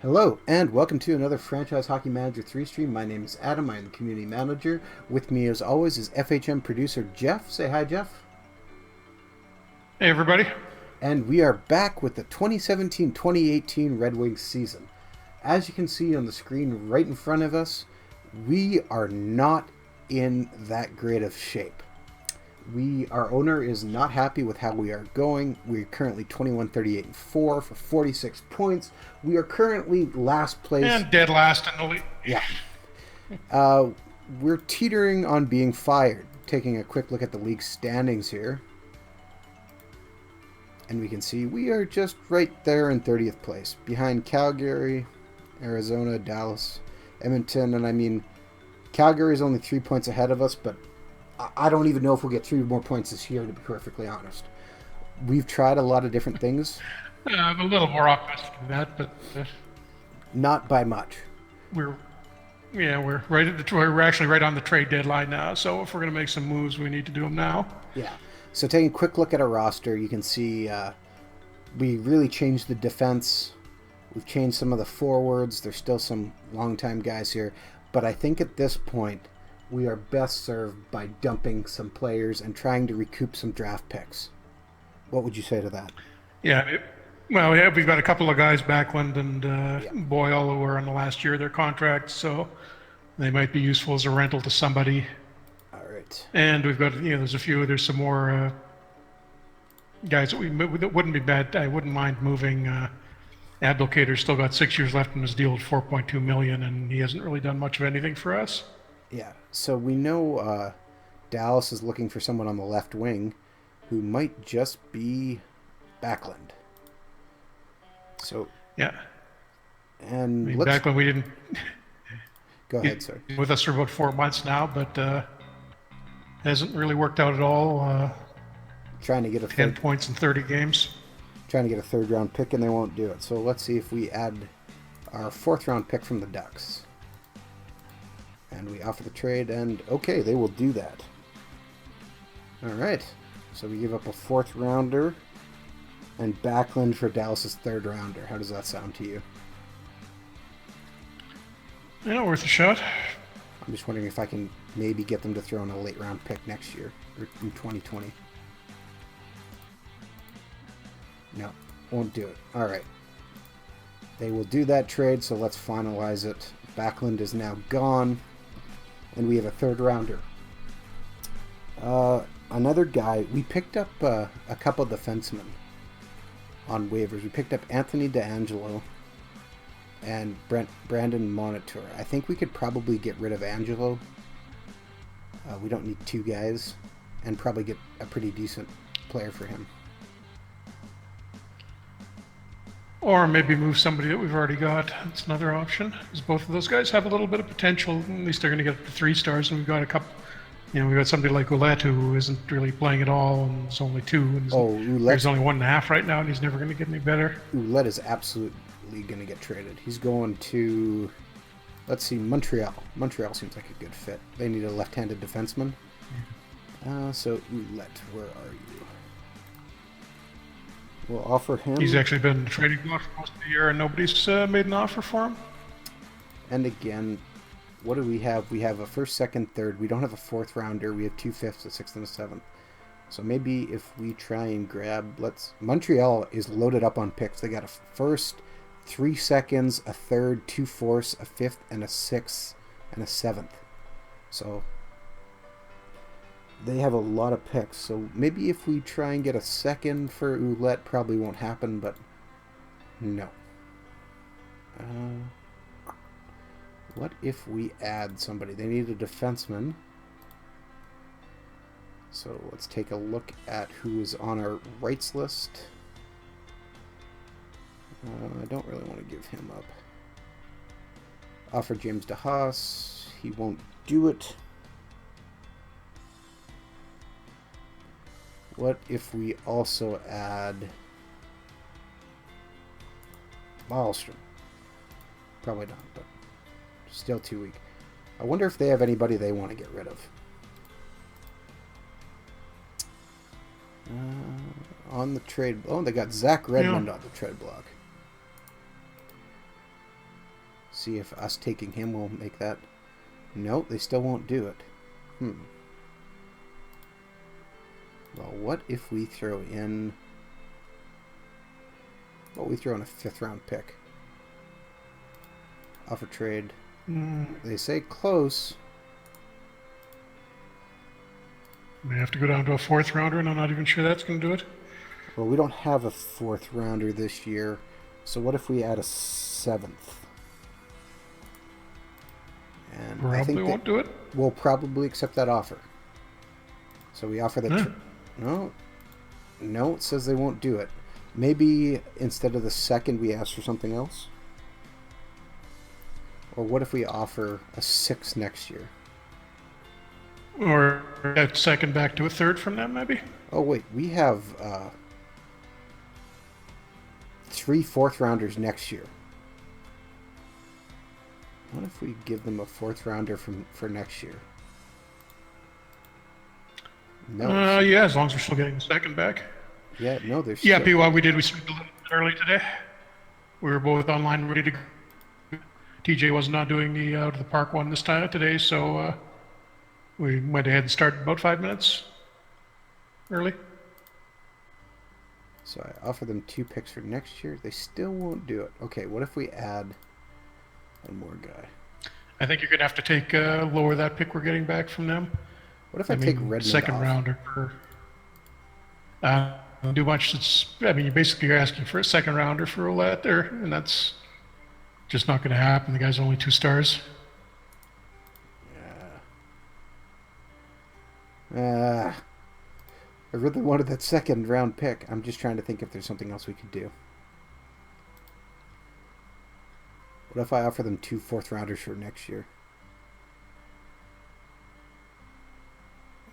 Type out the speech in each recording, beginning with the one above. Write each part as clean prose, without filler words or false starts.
Hello, and welcome to another Franchise Hockey Manager 3 stream. My name is Adam. I am the community manager. With me, as always, is FHM producer Jeff. Say hi, Jeff. Hey, everybody. And we are back with the 2017-2018 Red Wings season. As you can see on the screen right in front of us, we are not in that great of shape. Our owner is not happy with how we are going. We're currently 21-38-4 for 46 points. We are currently last place. And dead last in the league. Yeah. We're teetering on being fired. Taking a quick look at the league standings here. And we can see we are just right there in 30th place. Behind Calgary, Arizona, Dallas, Edmonton. And I mean, Calgary is only 3 points ahead of us, but I don't even know if we'll get 3 more points this year, to be perfectly honest. We've tried a lot of different things. I'm a little more optimistic than that, but not by much. We're right at we're actually right on the trade deadline now. So if we're going to make some moves, we need to do them now. Yeah. So taking a quick look at our roster, you can see we really changed the defense. We've changed some of the forwards. There's still some long-time guys here, but I think at this point we are best served by dumping some players and trying to recoup some draft picks. What would you say to that? Yeah. We've got a couple of guys, Backlund and Boyle, who are on the last year of their contracts, so they might be useful as a rental to somebody. All right. And we've got, there's some more guys that wouldn't be bad. I wouldn't mind moving. Abdelkader's still got 6 years left in his deal at $4.2 million, and he hasn't really done much of anything for us. Yeah, so we know Dallas is looking for someone on the left wing who might just be Backlund. So yeah, and Backlund, we didn't. Go ahead, sir. With us for about 4 months now, but hasn't really worked out at all. Trying to get 10 points in 30 games. Trying to get a third-round pick, and they won't do it. So let's see if we add our fourth-round pick from the Ducks. And we offer the trade, and okay, they will do that. All right. So we give up a fourth-rounder and Backlund for Dallas's third-rounder. How does that sound to you? Yeah, worth a shot. I'm just wondering if I can maybe get them to throw in a late-round pick next year, or in 2020. No, won't do it. All right. They will do that trade, so let's finalize it. Backlund is now gone, and we have a third-rounder. Another guy, we picked up a couple defensemen on waivers. We picked up Anthony DeAngelo and Brandon Monitor. I think we could probably get rid of Angelo. We don't need two guys, and probably get a pretty decent player for him. Or maybe move somebody that we've already got. That's another option, because both of those guys have a little bit of potential. At least they're going to get up to 3 stars, and we've got a couple. We've got somebody like Ouellette who isn't really playing at all, and it's only 2. And there's only 1.5 right now, and he's never going to get any better. Ouellette is absolutely going to get traded. He's going to, let's see, Montreal. Montreal seems like a good fit. They need a left-handed defenseman. So Ouellette, where are you? We'll offer him. He's actually been trading for most of the year, and nobody's made an offer for him. And again, what do we have? We have a first, second, third. We don't have a fourth rounder. We have 2 fifths, a sixth, and a seventh. So maybe if we try and grab, Montreal is loaded up on picks. They got a first, 3 seconds, a third, 2 fourths, a fifth, and a sixth, and a seventh. So they have a lot of picks. So maybe if we try and get a second for Ouellette, probably won't happen, but no. What if we add somebody? They need a defenseman. So let's take a look at who is on our rights list. I don't really want to give him up. Offer James DeHaas. He won't do it. What if we also add Wahlstrom? Probably not, but still too weak. I wonder if they have anybody they want to get rid of. On the trade... Oh, they got Zach Redmond on the trade block. See if us taking him will make that. Nope, they still won't do it. Well, what if we throw in... What we throw in a 5th round pick? Offer trade. They say close. May have to go down to a 4th rounder, and I'm not even sure that's going to do it. Well, we don't have a 4th rounder this year. So what if we add a 7th? And Probably I think won't do it. We'll probably accept that offer. So we offer the... No, it says they won't do it. Maybe instead of the 2nd, we ask for something else? Or what if we offer a 6th next year? Or a 2nd back to a 3rd from them, maybe? Oh, wait. We have 3 4th rounders next year. What if we give them a 4th rounder for next year? No. Yeah, as long as we're still getting the 2nd back. Yeah, no, there's... Yeah, P, what we did, we started a little bit early today. We were both online ready to go. TJ was not doing the out of the park one today, so we went ahead and started about 5 minutes early. So I offer them 2 picks for next year. They still won't do it. Okay, what if we add one more guy? I think you're going to have to take lower that pick we're getting back from them. What if I take Redmond 2nd off? rounder for do much. You're basically asking for a 2nd rounder for Roulette there, and that's just not going to happen. The guy's only 2 stars. I really wanted that 2nd round pick. I'm just trying to think if there's something else we could do. What if I offer them 2 4th rounders for next year?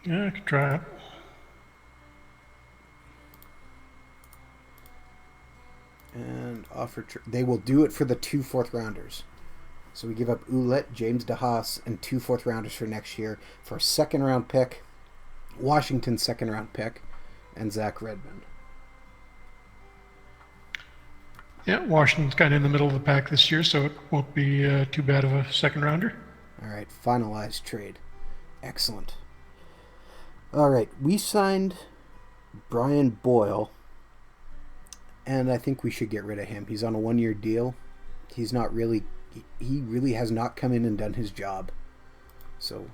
Yeah, I could try it. And offer... They will do it for the 2 4th rounders. So we give up Ouellette, James DeHaas, and 2 4th rounders for next year for a 2nd round pick, Washington's 2nd round pick, and Zach Redmond. Yeah, Washington's kind of in the middle of the pack this year, so it won't be too bad of a 2nd rounder. All right, finalized trade. Excellent. All right, we signed Brian Boyle, and I think we should get rid of him. He's on a 1-year deal. He's not really... He really has not come in and done his job. So,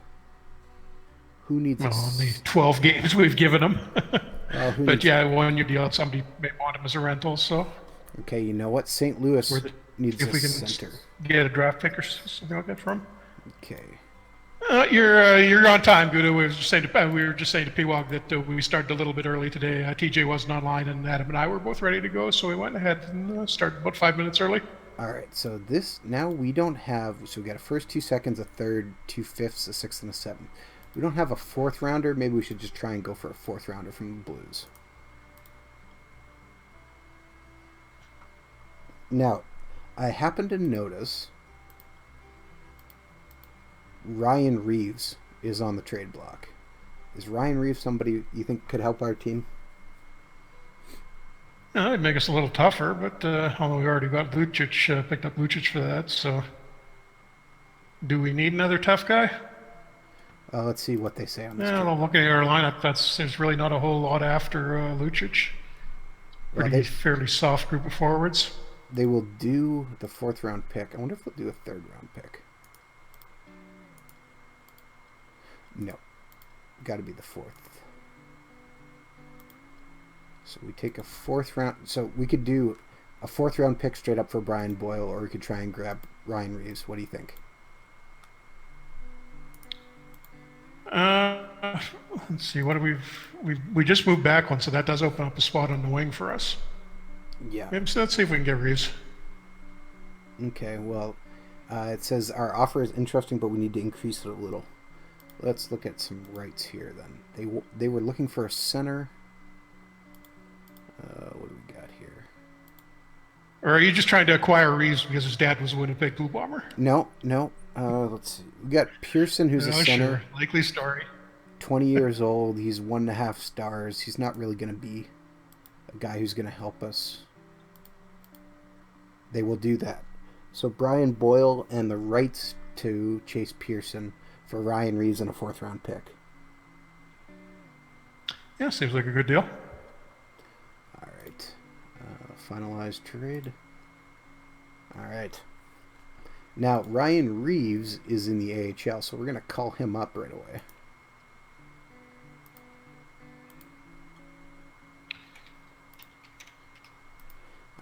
who needs... the 12 games we've given him. But yeah, 1-year deal. Somebody may want him as a rental, so... Okay, you know what? St. Louis needs if we can center. Get a draft pick or something like that from him. Okay. You're on time, Guda. We were just saying to Pewog that we started a little bit early today. TJ wasn't online, and Adam and I were both ready to go, so we went ahead and started about 5 minutes early. All right, so this now we don't have. So we got a 1st, 2 seconds, a 3rd, 2 5ths, a 6th, and a 7th. We don't have a 4th rounder. Maybe we should just try and go for a 4th rounder from the Blues. Now, I happen to notice Ryan Reeves is on the trade block. Is Ryan Reeves somebody you think could help our team? It'd make us a little tougher, but although we already got Lucic, picked up Lucic for that, so do we need another tough guy? Let's see what they say on this. Yeah, looking at our lineup, there's really not a whole lot after Lucic. Fairly soft group of forwards. They will do the 4th round pick. I wonder if they'll do a 3rd round pick. No. Got to be the 4th. So we take a 4th round. So we could do a 4th round pick straight up for Brian Boyle, or we could try and grab Ryan Reeves. What do you think? Let's see. What do we just moved back one, so that does open up a spot on the wing for us. Yeah. So let's see if we can get Reeves. Okay. Well, it says our offer is interesting, but we need to increase it a little. Let's look at some rights here. Then they were looking for a center. What do we got here? Or are you just trying to acquire Reeves because his dad was a Winnipeg Blue Bomber? No. Let's see. We got Pearson, who's a center. Sure. Likely story. 20 years old. He's 1.5 stars. He's not really going to be a guy who's going to help us. They will do that. So Brian Boyle and the rights to Chase Pearson for Ryan Reeves and a 4th-round pick. Yeah, seems like a good deal. All right. Finalized trade. All right. Now, Ryan Reeves is in the AHL, so we're going to call him up right away.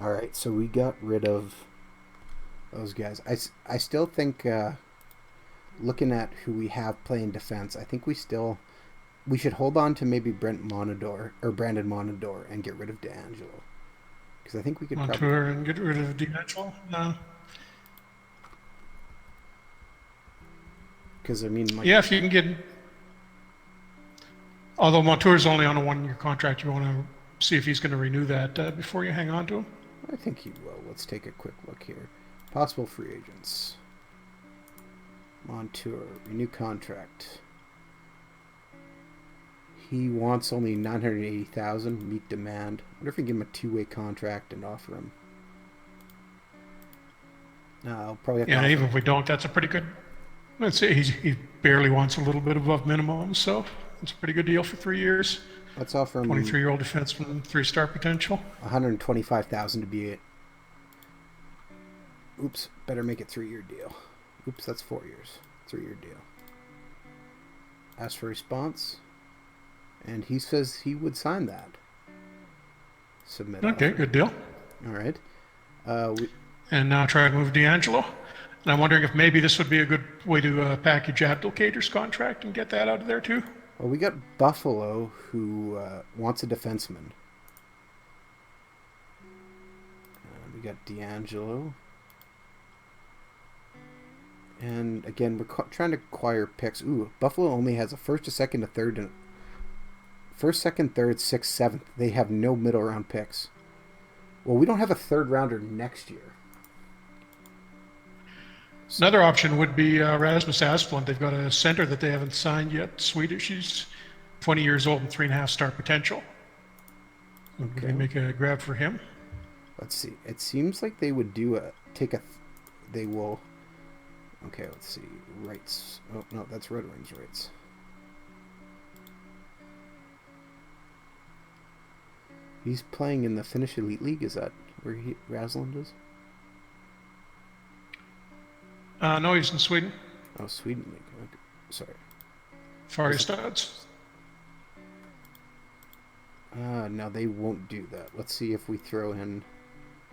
All right, so we got rid of those guys. I still think, looking at who we have playing defense, I think we should hold on to maybe Brandon Monador and get rid of DeAngelo. Because I think we could Montour and get rid of DeAngelo? No. Because, I mean... Yeah, if you can get... Although Montour's only on a 1-year contract, you want to see if he's going to renew that before you hang on to him. I think he will. Let's take a quick look here. Possible free agents. Montour, renew contract. He wants only $980,000, meet demand. What if we give him a 2-way contract and offer him? I'll probably have to even if we don't, that's a pretty good... Let's say he barely wants a little bit above minimum, so it's a pretty good deal for 3 years. Let's offer him 23-year-old defenseman, 3-star potential. $125,000 to be it. Oops, better make it 3-year deal. Oops, that's 4 years. 3-year deal. Ask for response. And he says he would sign that. Submit. Okay, offer. Good deal. All right. And now try to move DeAngelo. And I'm wondering if maybe this would be a good way to package Abdelkader's contract and get that out of there too. Well, we got Buffalo, who wants a defenseman. We got DeAngelo. And again, we're trying to acquire picks. Ooh, Buffalo only has a first, a second, a third, and first, second, third, sixth, seventh. They have no middle round picks. Well, we don't have a 3rd rounder next year. Another option would be Rasmus Asplund. They've got a center that they haven't signed yet, Swedish. He's 20 years old and 3.5-star potential. Okay. Can we make a grab for him? Let's see. It seems like they would they will... Okay, let's see. Rights. Oh, no, that's Red Wings rights. He's playing in the Finnish Elite League. Is that where Raslund is? No, he's in Sweden. Oh, Sweden League. Okay. Sorry. Färjestads. No, they won't do that. Let's see if we throw in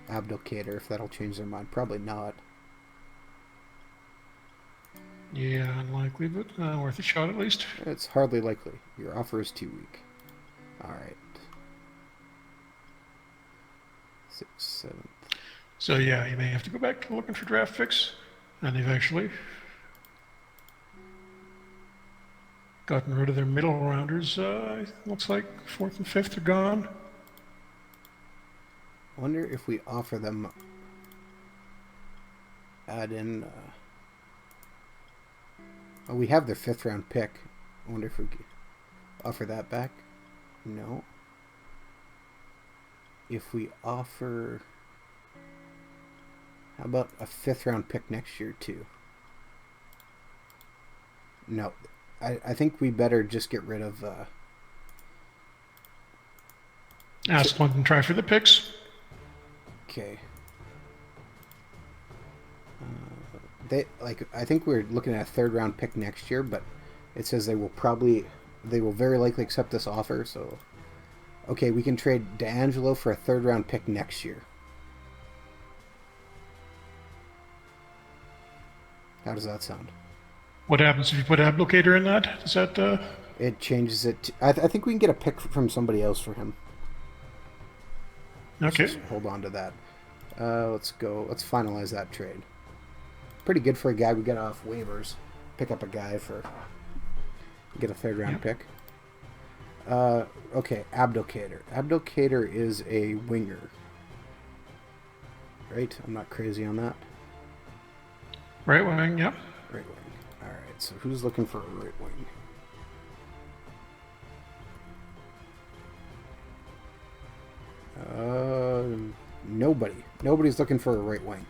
Abdelkader, if that'll change their mind. Probably not. Yeah, unlikely, but worth a shot at least. It's hardly likely. Your offer is too weak. All right. 6th, 7th. So yeah, you may have to go back to looking for draft picks. And they've actually gotten rid of their middle rounders. Looks like 4th and 5th are gone. I wonder if we offer them, add in... Oh, we have their 5th round pick. I wonder if we could offer that back. No. If we offer... How about a 5th round pick next year too? No. I think we better just get rid of... Ask one and try for the picks. Okay. I think we're looking at a 3rd round pick next year, but it says they will very likely accept this offer, so... Okay, we can trade DeAngelo for a 3rd round pick next year. How does that sound? What happens if you put Abdelkader in that? Does that... It changes it. I think we can get a pick from somebody else for him. Okay. Let's just hold on to that. Let's go. Let's finalize that trade. Pretty good for a guy we got off waivers. Pick up a guy for... Get a 3rd round pick. Okay, Abdelkader. Abdelkader is a winger. Right? I'm not crazy on that. Right wing, yep. Right wing. Alright, so who's looking for a right wing? Nobody. Nobody's looking for a right wing.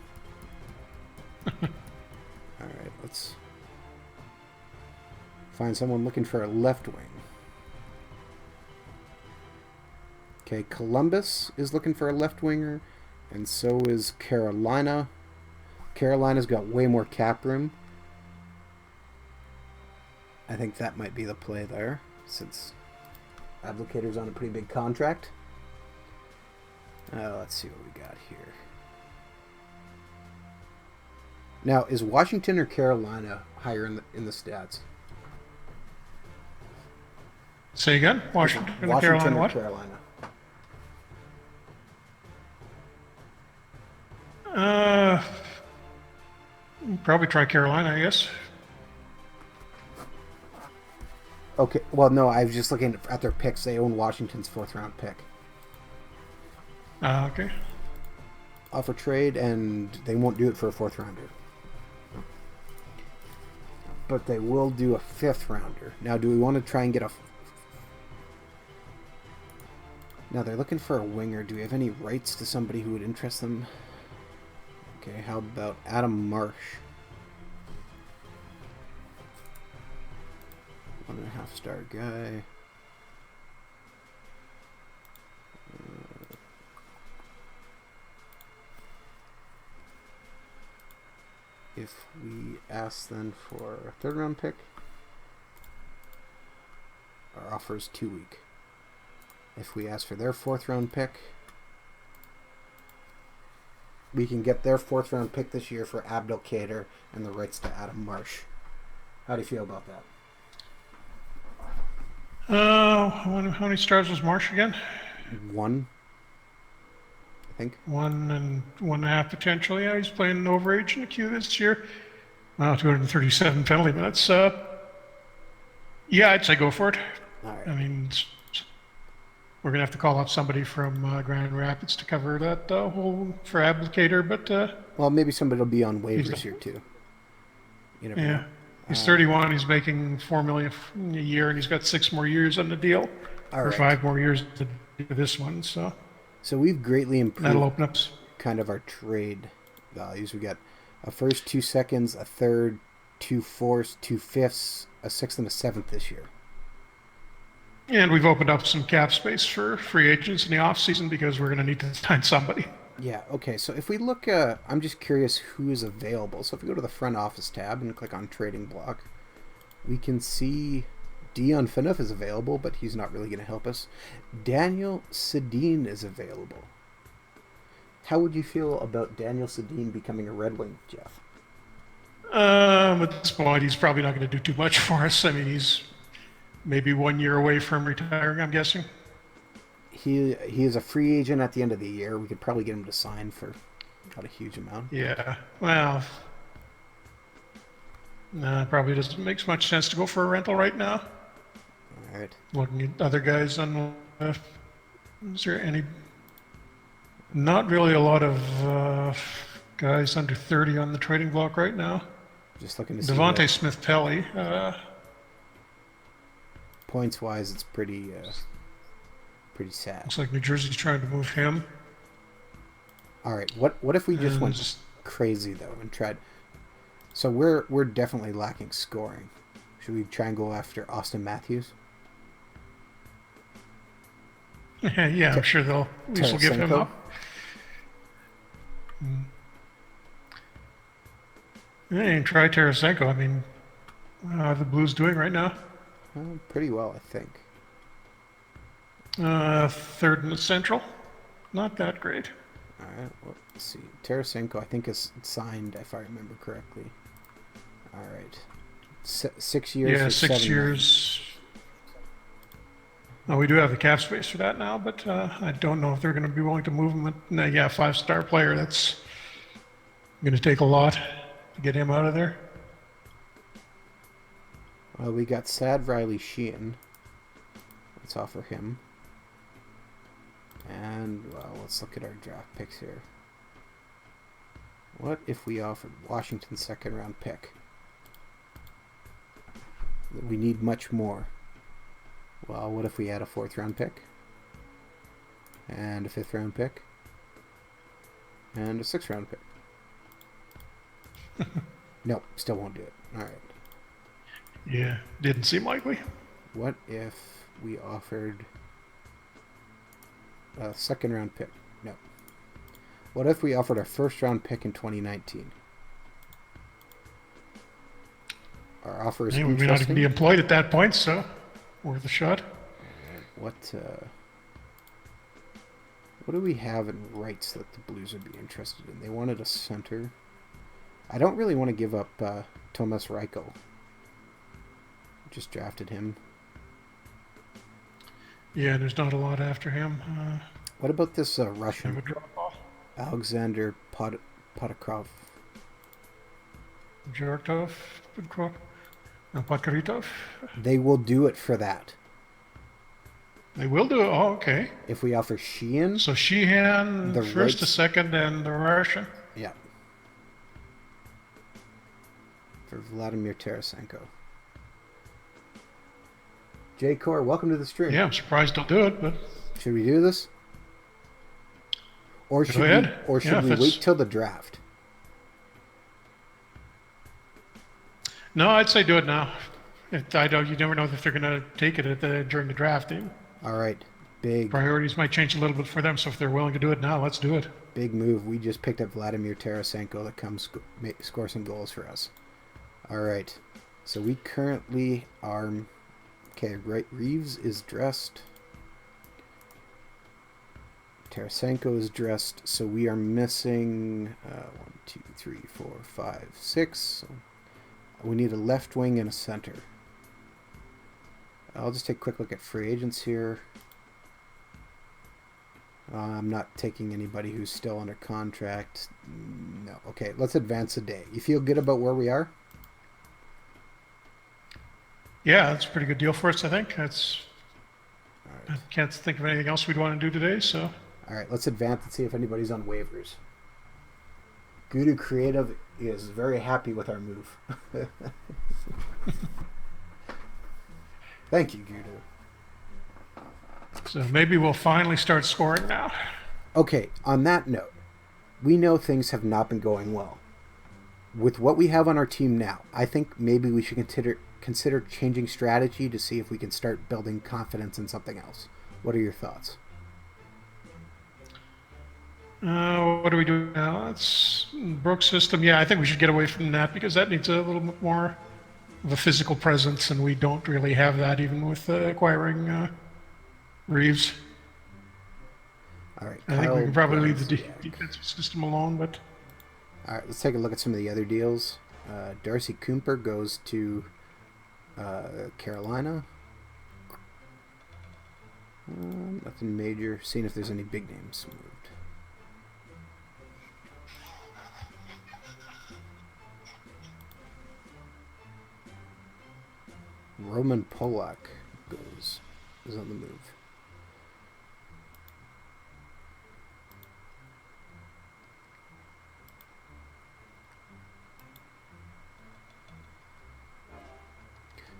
All right, let's find someone looking for a left wing. Okay, Columbus is looking for a left winger, and so is Carolina. Carolina's got way more cap room. I think that might be the play there, since Abdelkader's on a pretty big contract. Let's see what we got here. Now, is Washington or Carolina higher in the stats? Say again? Washington or Carolina what? Carolina? Probably try Carolina, I guess. Okay, well, no, I was just looking at their picks. They own Washington's 4th-round pick. Okay. Offer trade, and they won't do it for a 4th-rounder. But they will do a 5th-rounder. Now, do we want to try and get a... Now, they're looking for a winger. Do we have any rights to somebody who would interest them? Okay, how about Adam Marsh? 1.5-star guy. If we ask then for a 3rd-round pick, our offer is 2 week. If we ask for their 4th-round pick, we can get their 4th-round pick this year for Abdelkader and the rights to Adam Marsh. How do you feel about that? How many stars was Marsh again? 1, I think. 1 and 1.5 potential. Yeah, he's playing overage in the queue this year. Wow, 237 penalty minutes. Yeah, I'd say go for it. All right. I mean, we're going to have to call up somebody from Grand Rapids to cover that hole for Abdelkader, but... well, maybe somebody will be on waivers here, too. You never know. He's 31. He's making $4 million a year, and he's got 6 more years on the deal, or 5 more years to do this one. So we've greatly improved. That'll open up kind of our trade values. We got a 1st, 2 seconds, a 3rd, 2 4ths, 2 5ths, a 6th, and a 7th this year. And we've opened up some cap space for free agents in the off season because we're going to need to sign somebody. Yeah, okay, so if we look, I'm just curious who is available. So if we go to the front office tab and click on trading block, we can see Dion Phaneuf is available, but he's not really going to help us. Daniel Sedin is available. How would you feel about Daniel Sedin becoming a Red Wing, Jeff? At this point, he's probably not going to do too much for us. I mean, he's maybe 1 year away from retiring, I'm guessing. He is a free agent at the end of the year. We could probably get him to sign for not a huge amount. Yeah, well, probably doesn't make much sense to go for a rental right now. All right. Looking at other guys on, is there any? Not really a lot of guys under 30 on the trading block right now. Just looking to see. Devontae Smith-Pelly. Points wise, it's pretty sad. Looks like New Jersey's trying to move him. All right, what if we just went crazy though and tried? So we're definitely lacking scoring. Should we try and go after Austin Matthews? Yeah, I'm sure they'll at least will give him up. And try Tarasenko. I mean, how are the Blues doing right now? Pretty well, I think. 3rd in the Central. Not that great. All right, well, let's see. Tarasenko, I think, is signed, if I remember correctly. All right. 6 years. Yeah, 6 years. Oh, we do have the cap space for that now, but I don't know if they're going to be willing to move him. Yeah, 5-star player. That's going to take a lot to get him out of there. Well, we got Sad Riley Sheehan. Let's offer him. And, well, let's look at our draft picks here. What if we offered Washington's 2nd-round pick? We need much more. Well, what if we had a 4th-round pick? And a 5th-round pick? And a 6th-round pick? Nope, still won't do it. All right. Yeah, didn't seem likely. What if we offered a second round pick? No. What if we offered our first round pick in 2019? Our offer is Hey, we may not even be interesting. employed at that point, so worth a shot. What do we have in rights that the Blues would be interested in? They wanted a center. I don't really want to give up Tomas Reichel. Just drafted him. Yeah, there's not a lot after him. What about this Have a Russian, drop off. Alexander Potakrov? Jarkov, Podkaritov. They will do it for that. They will do it. Oh, okay. If we offer Sheehan, So Sheehan, the first, a rights, second, and the Russian. yeah, for Vladimir Tarasenko. J Core, welcome to the stream. Yeah, I'm surprised they'll do it, but Should we do this, or go should ahead. we, or should we wait till the draft? No, I'd say do it now. I don't. You never know if they're going to take it during the draft. All right, big Priorities might change a little bit for them, so if they're willing to do it now, let's do it. big move. We just picked up Vladimir Tarasenko that comes score some goals for us. All right, so we currently are. Okay, right. Reeves is dressed. Tarasenko is dressed, so we are missing 1, 2, 3, 4, 5, 6. So we need a left wing and a center. I'll just take a quick look at free agents here. I'm not taking anybody who's still under contract. No. Okay, let's advance a day. You feel good about where we are? Yeah, that's a pretty good deal for us, I think. That's. All right. I can't think of anything else we'd want to do today, so. All right, let's advance and see if anybody's on waivers. Gudu Creative is very happy with our move. Thank you, Gudu. So maybe we'll finally start scoring now. Okay, on that note, we know things have not been going well. With what we have on our team now, I think maybe we should consider changing strategy to see if we can start building confidence in something else. What are your thoughts? What do we do now? It's Brooks system. Yeah, I think we should get away from that because that needs a little bit more of a physical presence, and we don't really have that even with acquiring Reeves. All right, I think we can probably leave the Garziak. defensive system alone, but All right, let's take a look at some of the other deals. Darcy Cooper goes to Carolina. Nothing major. Seeing if there's any big names moved. Roman Polak is on the move.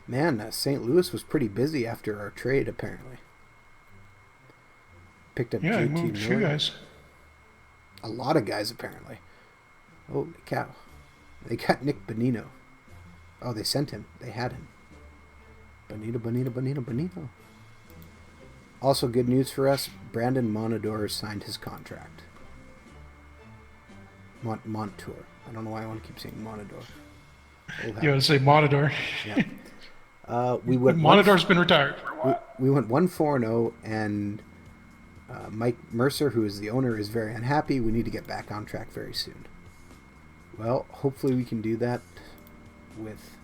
Man, St. Louis was pretty busy after our trade, apparently. Picked up yeah, I JT moved a few Miller. guys. A lot of guys, apparently. Holy cow. They got Nick Bonino. Oh, they sent him. They had him. Bonino. Also, good news for us. Brandon Monador signed his contract. Montour. I don't know why I want to keep saying Monador. You ought to say Monador. Yeah. We went Monador's been retired for a while. we went 1-4-0, and Mike Mercer, who is the owner, is very unhappy. We need to get back on track very soon. Well, hopefully we can do that with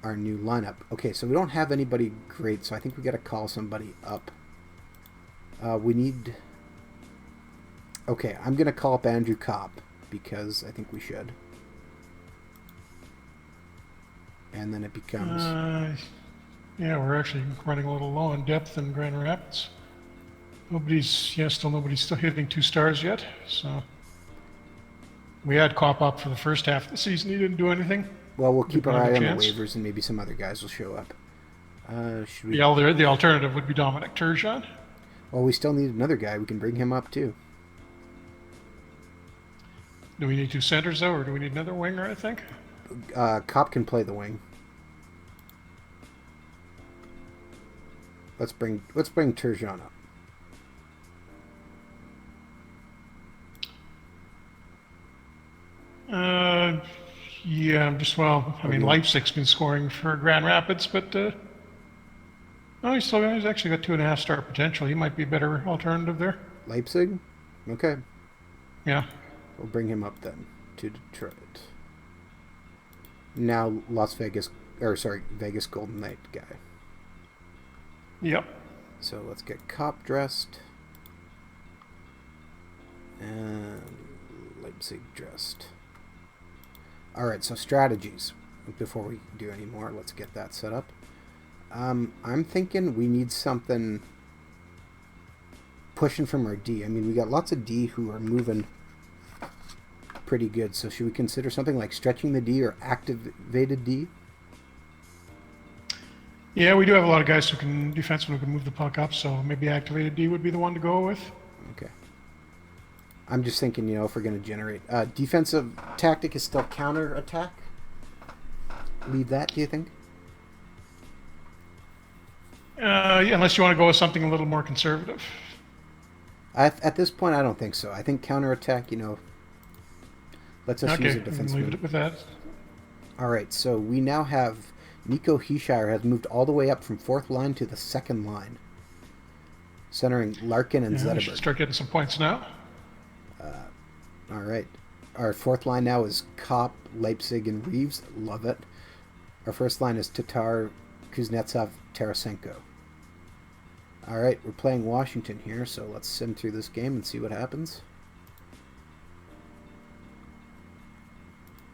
our new lineup. Okay, so we don't have anybody great, so I think we got to call somebody up. We need... Okay, I'm going to call up Andrew Copp because I think we should. And then it becomes... Yeah, we're actually running a little low on depth in Grand Rapids. Nobody's still hitting 2 stars yet, so... We had Cop up for the first half of the season. He didn't do anything. Well, we'll keep our Didn't have eye a on the chance. waivers, and maybe some other guys will show up. Should we? The alternative would be Dominic Turgeon. Well, we still need another guy. We can bring him up too. Do we need two centers, though, or do we need another winger, I think? Cop can play the wing. Let's bring Turgeon up. Yeah, I mean, Leipzig's been scoring for Grand Rapids, but no, he's actually got 2.5-star potential. He might be a better alternative there. Leipzig? Okay. Yeah. We'll bring him up then to Detroit. Now Vegas Golden Knight guy. Yep. So let's get Cop dressed. And Leipzig dressed. Alright, so strategies. Before we do any more, let's get that set up. I'm thinking we need something pushing from our D. I mean, we got lots of D who are moving pretty good. So should we consider something like stretching the D or activated D? Yeah, we do have a lot of guys defensemen who can move the puck up, so maybe activated D would be the one to go with. Okay. I'm just thinking, if we're going to generate... defensive tactic is still counter-attack? Leave that, do you think? Yeah, unless you want to go with something a little more conservative. At this point, I don't think so. I think counter-attack, lets us use a defenseman. Leave it with that. All right, so we now have... Nico Hischier has moved all the way up from 4th line to the 2nd line, centering Larkin and Zetterberg. Should start getting some points now. All right. Our 4th line now is Kopp, Leipzig, and Reeves. Love it. Our 1st line is Tatar, Kuznetsov, Tarasenko. All right, we're playing Washington here, so let's sim through this game and see what happens.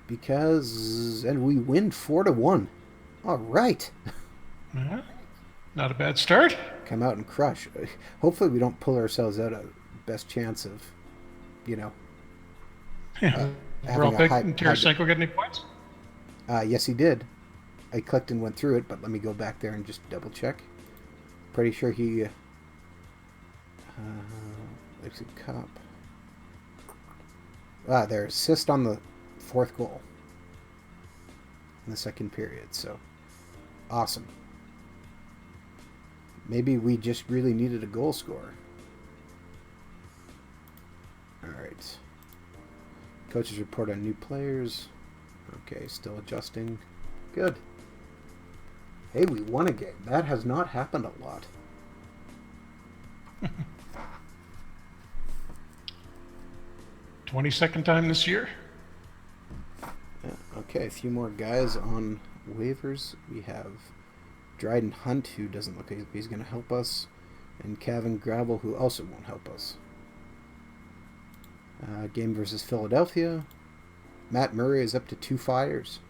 And we win 4-1. All right. Not a bad start. Come out and crush. Hopefully we don't pull ourselves out of best chance of, Overall pick. Did Tarasenko get any points? Yes, he did. I clicked and went through it, but let me go back there and just double check. Pretty sure he... Leipzig Cup. Their assist on the 4th goal in the 2nd period, so awesome. Maybe we just really needed a goal scorer. Alright. Coaches report on new players. Okay, still adjusting. Good. Hey, we won a game. That has not happened a lot. 22nd time this year. Yeah, okay, a few more guys on waivers. We have Dryden Hunt, who doesn't look like he's going to help us, and Kevin Gravel, who also won't help us. Game versus Philadelphia. Matt Murray is up to 2 fires,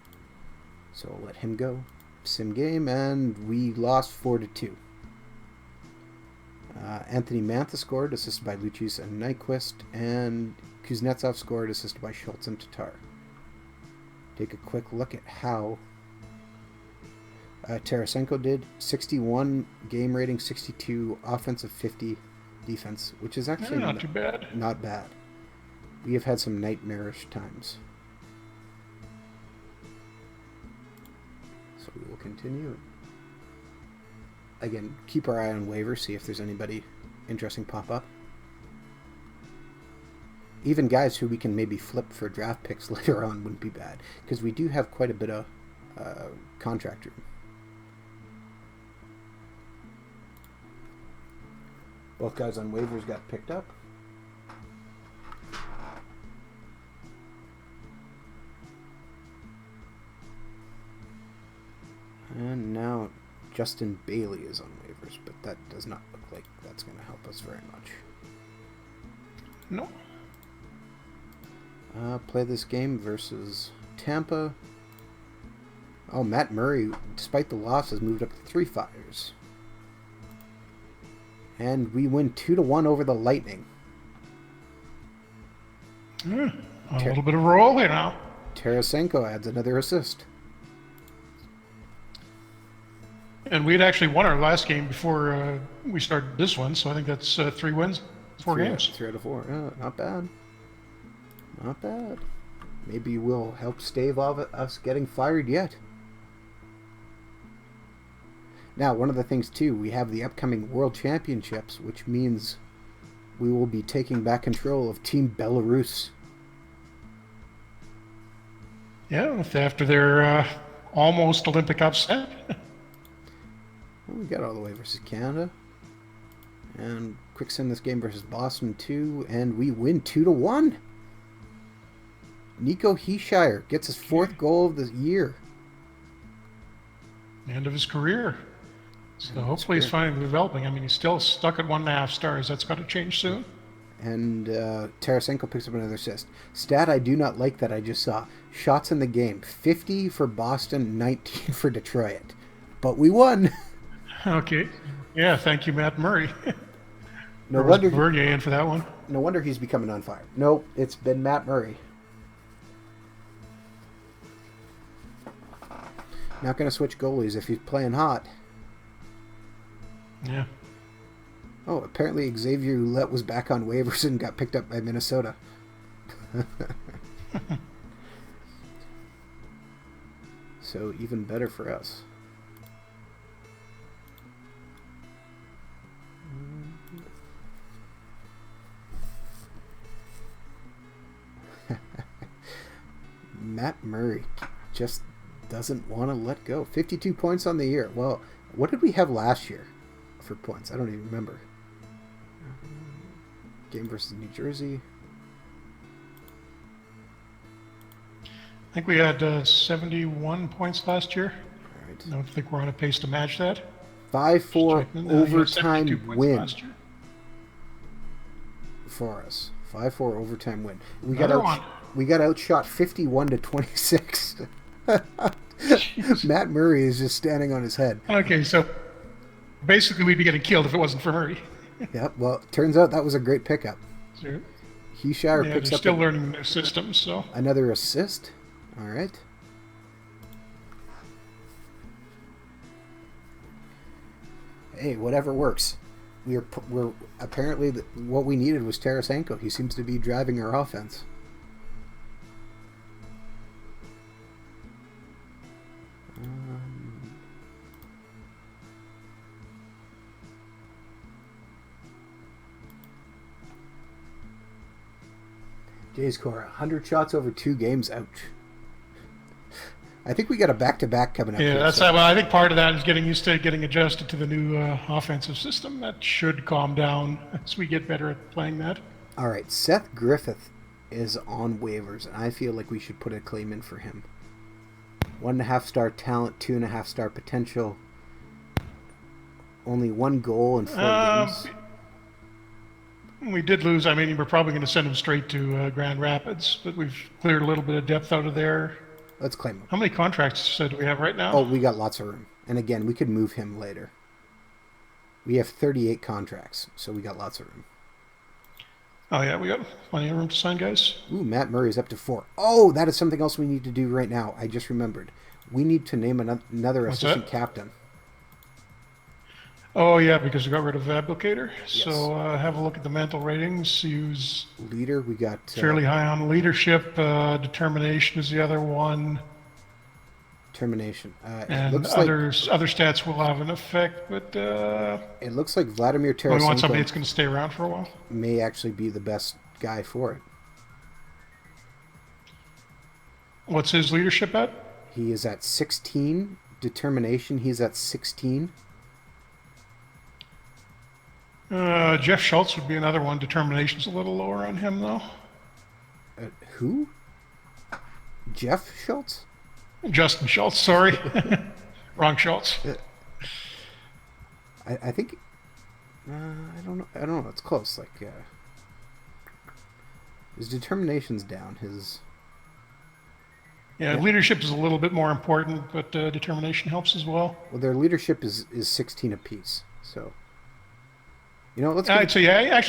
so I'll let him go. Sim game, and we lost 4-2. Anthony Mantha scored, assisted by Lucius and Nyquist, and Kuznetsov scored, assisted by Schultz and Tatar. Take a quick look at how Tarasenko did. 61 game rating, 62 offensive, 50 defense, which is actually not too bad. Not bad. We have had some nightmarish times. So we will continue. Again, keep our eye on waivers, see if there's anybody interesting pop up. Even guys who we can maybe flip for draft picks later on wouldn't be bad, because we do have quite a bit of contract room. Both guys on waivers got picked up. And now Justin Bailey is on waivers, but that does not look like that's going to help us very much. No. Play this game versus Tampa. Oh, Matt Murray, despite the loss, has moved up to 3 fires. And we win 2-1 over the Lightning. A little bit of roll here now. Tarasenko adds another assist. And we had actually won our last game before we started this one, so I think that's 3 wins, 4 games. 3 out of 4. Not bad. Not bad. Maybe we'll help stave off us getting fired yet. Now, one of the things, too, we have the upcoming World Championships, which means we will be taking back control of Team Belarus. Yeah, after their almost Olympic upset. Well, we got all the way versus Canada. And quick send this game versus Boston, too, and we win 2-1. Nico Heeshire gets his 4th goal of the year. End of his career. So hopefully he's finally developing. I mean, he's still stuck at 1.5 stars. That's got to change soon. And Tarasenko picks up another assist. Stat I do not like that I just saw. Shots in the game. 50 for Boston, 19 for Detroit. But we won. Okay. Yeah, thank you, Matt Murray. No wonder Bernier in for that one. No wonder he's becoming on fire. Nope, it's been Matt Murray. Not going to switch goalies if he's playing hot. Yeah. Oh, apparently Xavier Ouellet was back on waivers and got picked up by Minnesota. So even better for us. Matt Murray just doesn't want to let go. 52 points on the year. Well, what did we have last year for points? I don't even remember. Game versus New Jersey. I think we had 71 points last year. All right. I don't think we're on a pace to match that. 5-4 overtime win last year. for us. 5-4 overtime win. We got outshot 51-26. Matt Murray is just standing on his head. Okay, so basically we'd be getting killed if it wasn't for Murray. Yep. Well, turns out that was a great pickup. Sure. Heeshire picks they're up still learning their systems, so another assist. All right. Hey, whatever works. We're apparently what we needed was Tarasenko. He seems to be driving our offense. Jays score 100 shots over 2 games. Ouch. I think we got a back-to-back coming up. Yeah, here, that's well, I think part of that is getting used to getting adjusted to the new offensive system. That should calm down as we get better at playing that. All right, Seth Griffith is on waivers, and I feel like we should put a claim in for him. 1.5 star talent, 2.5 star potential. Only 1 goal in 4 games. We did lose. I mean, we're probably going to send him straight to Grand Rapids, but we've cleared a little bit of depth out of there. Let's claim him. How many contracts do we have right now? Oh, we got lots of room. And again, we could move him later. We have 38 contracts, so we got lots of room. Oh, yeah, we got plenty of room to sign guys. Ooh, Matt Murray's up to 4. Oh, that is something else we need to do right now. I just remembered. We need to name another assistant captain. Oh, yeah, because we got rid of Abdelkader. Yes. So have a look at the mental ratings. Use leader, we got... fairly high on leadership. Determination is the other one. Determination. And looks other stats will have an effect, but... it looks like Vladimir Tarasenko... we want somebody that's going to stay around for a while. May actually be the best guy for it. What's his leadership at? He is at 16. Determination, he's at 16. Jeff Schultz would be another one. Determination's a little lower on him, though. Who? Jeff Schultz? Justin Schultz, sorry. Wrong Schultz. I think... I don't know. It's close. Like, his determination's down. Yeah, leadership is a little bit more important, but determination helps as well. Well, their leadership is 16 apiece, so... You know, actually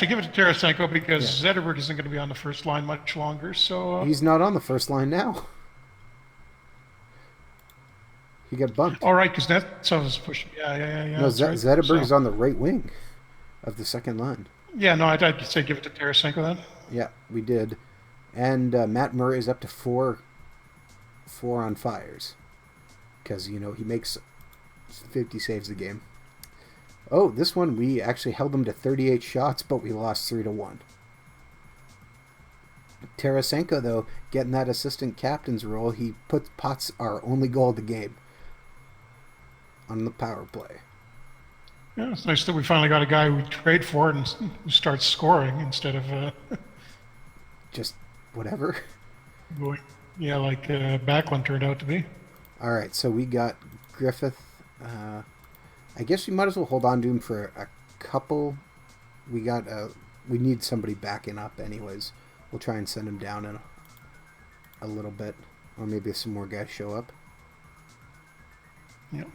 give it to Tarasenko because Zetterberg isn't going to be on the first line much longer. So he's not on the first line now. He got bumped. All right, because that's how it's pushing. Yeah. No, Zetterberg is on the right wing of the second line. Yeah, no, I'd say give it to Tarasenko then. Yeah, we did. And Matt Murray is up to four on fires. Because, he makes 50 saves a game. Oh, this one we actually held him to 38 shots, but we lost 3-1. Tarasenko, though, getting that assistant captain's role, he pots our only goal of the game on the power play. Yeah, it's nice that we finally got a guy we trade for and who starts scoring instead of just whatever. Going, yeah, like Backlund turned out to be. All right, so we got Griffith. I guess we might as well hold on to him for a couple. We need somebody backing up, anyways. We'll try and send him down in a little bit, or maybe if some more guys show up. Yep.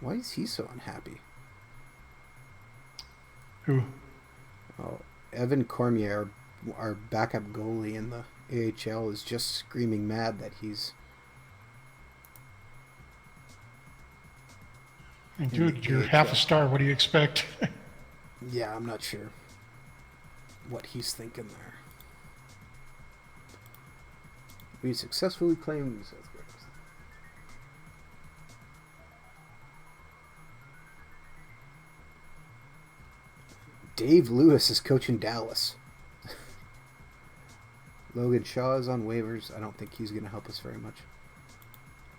Why is he so unhappy? Who? Oh, Evan Cormier, our backup goalie in the AHL, is just screaming mad that he's... And dude, you're half a star. What do you expect? Yeah, I'm not sure what he's thinking there. We successfully claimed South Korea. Dave Lewis is coaching Dallas. Logan Shaw is on waivers. I don't think he's going to help us very much.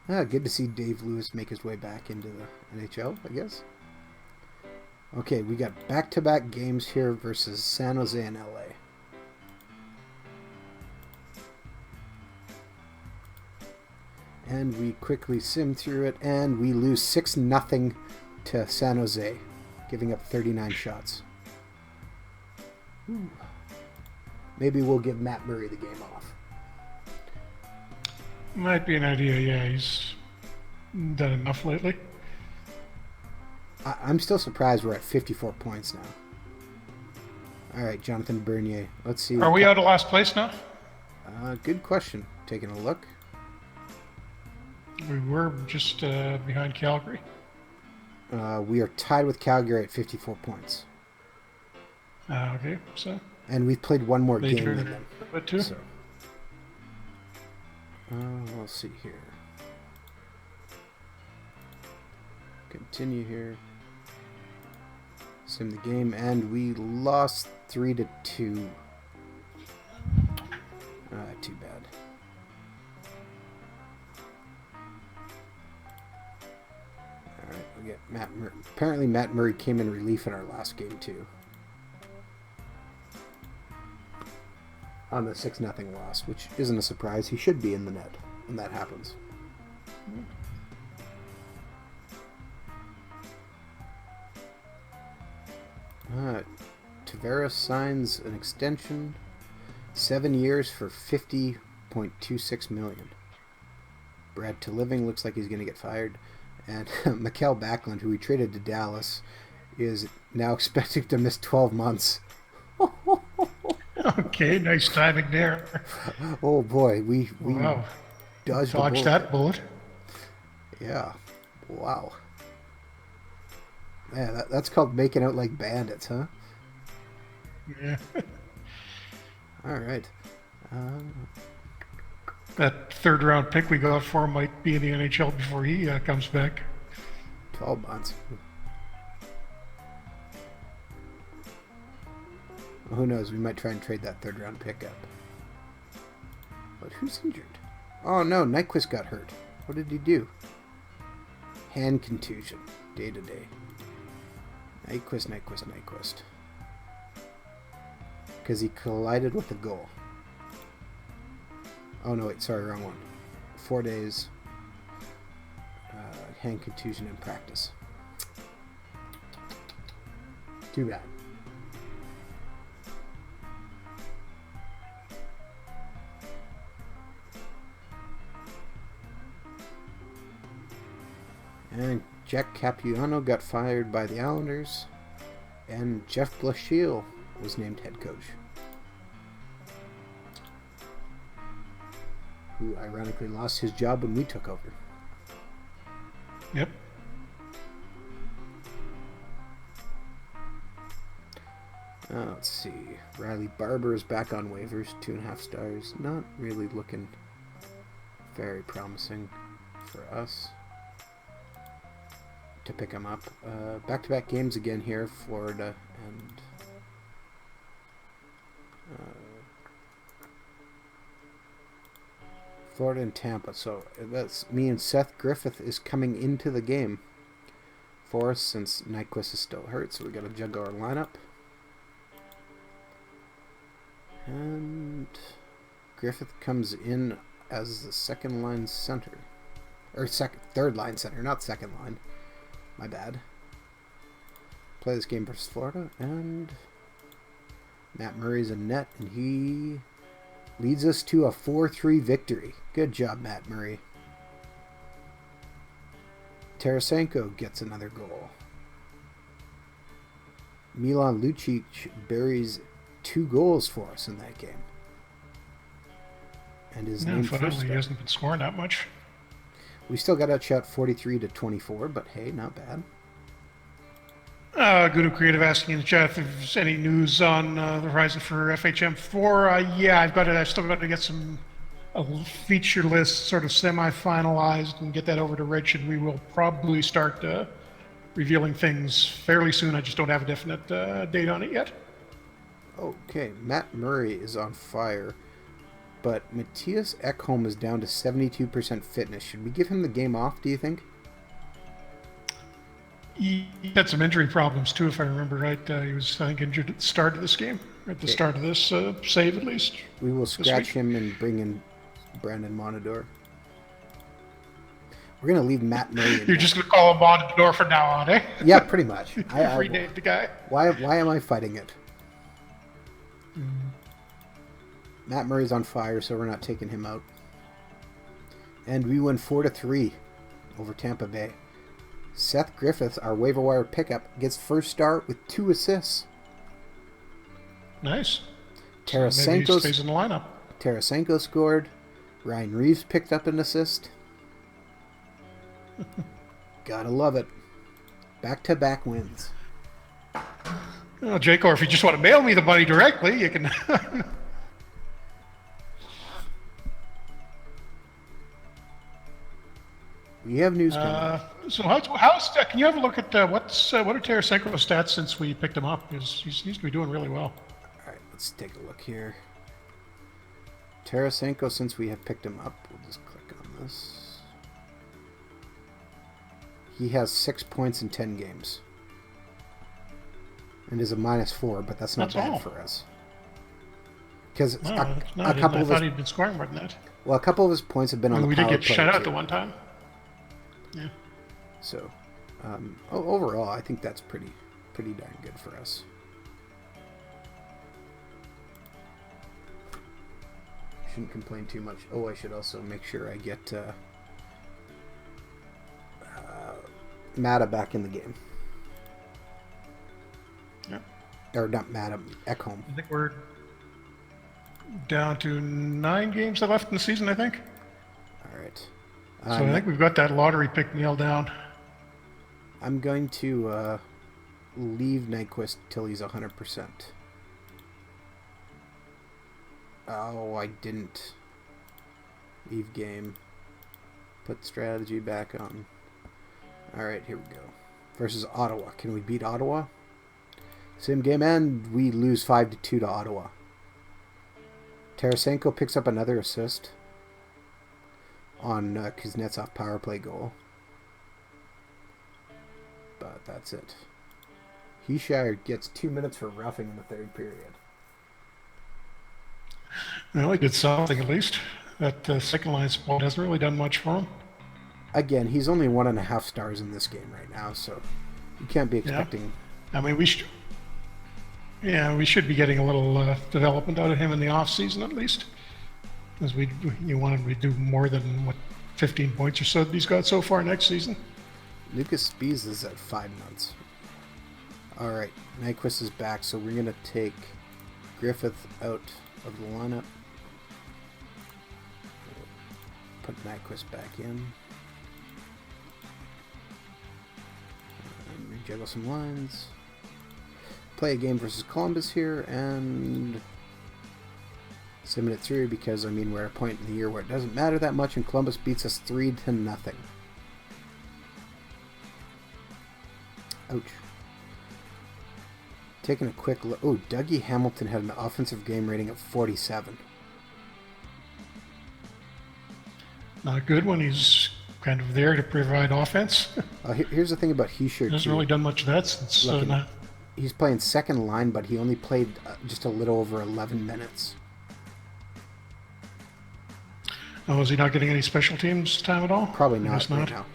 Good to see Dave Lewis make his way back into the NHL, I guess. Okay, we got back-to-back games here versus San Jose and LA. And we quickly sim through it, and we lose 6-0 to San Jose, giving up 39 shots. Ooh. Maybe we'll give Matt Murray the game off. Might be an idea, yeah. He's done enough lately. I'm still surprised we're at 54 points now. All right, Jonathan Bernier. Let's see. Are we out of last place now? Good question. Taking a look. We were just behind Calgary. We are tied with Calgary at 54 points. Okay, so... And we've played one more game than them. But too. So. We'll see here. Continue here. Sim the game, and we lost 3-2. Too bad. All right, we get Matt Murray. Apparently, Matt Murray came in relief in our last game too. On the 6-0 loss, which isn't a surprise. He should be in the net when that happens. Tavares signs an extension, 7 years for $50.26 million. Brad Living looks like he's going to get fired, and Mikael Backlund, who we traded to Dallas, is now expected to miss 12 months. Okay, nice timing there. Oh boy, we wow. dodged that bullet. Yeah, wow. Yeah, that's called making out like bandits, huh? Yeah. All right. That third round pick we got for him might be in the NHL before he comes back. 12 months. Well, who knows? We might try and trade that third round pick up. But who's injured? Oh no, Nyquist got hurt. What did he do? Hand contusion. Day to day. Nyquist. Because he collided with the goal. Oh no, wait, sorry, wrong one. 4 days. Hand contusion in practice. Too bad. And Jack Capuano got fired by the Islanders, and Jeff Blashill was named head coach, who ironically lost his job when we took over. Yep. Let's see. Riley Barber is back on waivers, 2.5 stars. Not really looking very promising for us to pick him up. Back-to-back games again here, Florida and Tampa. So that's me, and Seth Griffith is coming into the game for us since Nyquist is still hurt. So we got to juggle our lineup. And Griffith comes in as the second line center. Or third line center, not second line. My bad. Play this game versus Florida, and Matt Murray's in net, and he leads us to a 4-3 victory. Good job, Matt Murray. Tarasenko gets another goal. Milan Lucic buries 2 goals for us in that game. And his name first. He hasn't been scoring that much. We still got outshot 43-24, but hey, not bad. Guru Creative asking in the chat if there's any news on the horizon for FHM4. Yeah, I've still got to get a feature list sort of semi-finalized and get that over to Rich, and we will probably start revealing things fairly soon. I just don't have a definite date on it yet. Okay, Matt Murray is on fire, but Matthias Ekholm is down to 72% fitness. Should we give him the game off, do you think? He had some injury problems too, if I remember right. He was, I think, injured at the start of this game, at the start of this save at least. We will scratch him and bring in Brandon Monador. We're going to leave Matt Murray. You're just going to call him Monador from now on, eh? Yeah, pretty much. I renamed the guy. Why am I fighting it? Matt Murray's on fire, so we're not taking him out. And we win 4-3 over Tampa Bay. Seth Griffith, our waiver wire pickup, gets first start with 2 assists. Nice. Tarasenko so stays in the lineup. Tarasenko scored. Ryan Reeves picked up an assist. Gotta love it. Back-to-back wins. Well, Jake, or if you just want to mail me the money directly, you can. We have news coming. So how's can you have a look at what are Tarasenko's stats since we picked him up? Because he seems to be doing really well. All right, let's take a look here. Tarasenko, since we have picked him up, we'll just click on this. He has 6 points in 10 games. And is a -4, but that's not bad for us. Because a couple of I thought he'd been scoring more than that. Well, a couple of his points have been on the power play. We did get shut out the one time. Yeah. So, overall, I think that's pretty darn good for us. Shouldn't complain too much. Oh, I should also make sure I get Mata back in the game. Yeah. Or not Mata, Ekholm. I think we're down to 9 games left in the season, I think. All right. So I think we've got that lottery pick nailed down. I'm going to leave Nyquist till he's 100%. Oh, I didn't. Leave game. Put strategy back on. All right, here we go. Versus Ottawa. Can we beat Ottawa? Same game end, we lose 5-2 to Ottawa. Tarasenko picks up another assist on Kuznetsov power play goal. But that's it. Heeshire gets 2 minutes for roughing in the third period. Well, he did something at least. That second line spot hasn't really done much for him. Again, he's only 1.5 stars in this game right now, so you can't be expecting... Yeah. I mean, we should be getting a little development out of him in the off season at least, because you wanted to do more than 15 points or so that he's got so far next season. Lucas Spies is at 5 months. All right, Nyquist is back, so we're gonna take Griffith out of the lineup. Put Nyquist back in. And rejuggle some lines. play a game versus Columbus here and sim it through because, I mean, we're at a point in the year where it doesn't matter that much and Columbus beats us 3-0. Ouch. Taking a quick look. Oh, Dougie Hamilton had an offensive game rating of 47. Not good when he's kind of there to provide offense. Here's the thing about Hischier. Hasn't really done much of that since. He's playing second line, but he only played just a little over 11 minutes. Oh, is he not getting any special teams time at all? Probably not right now.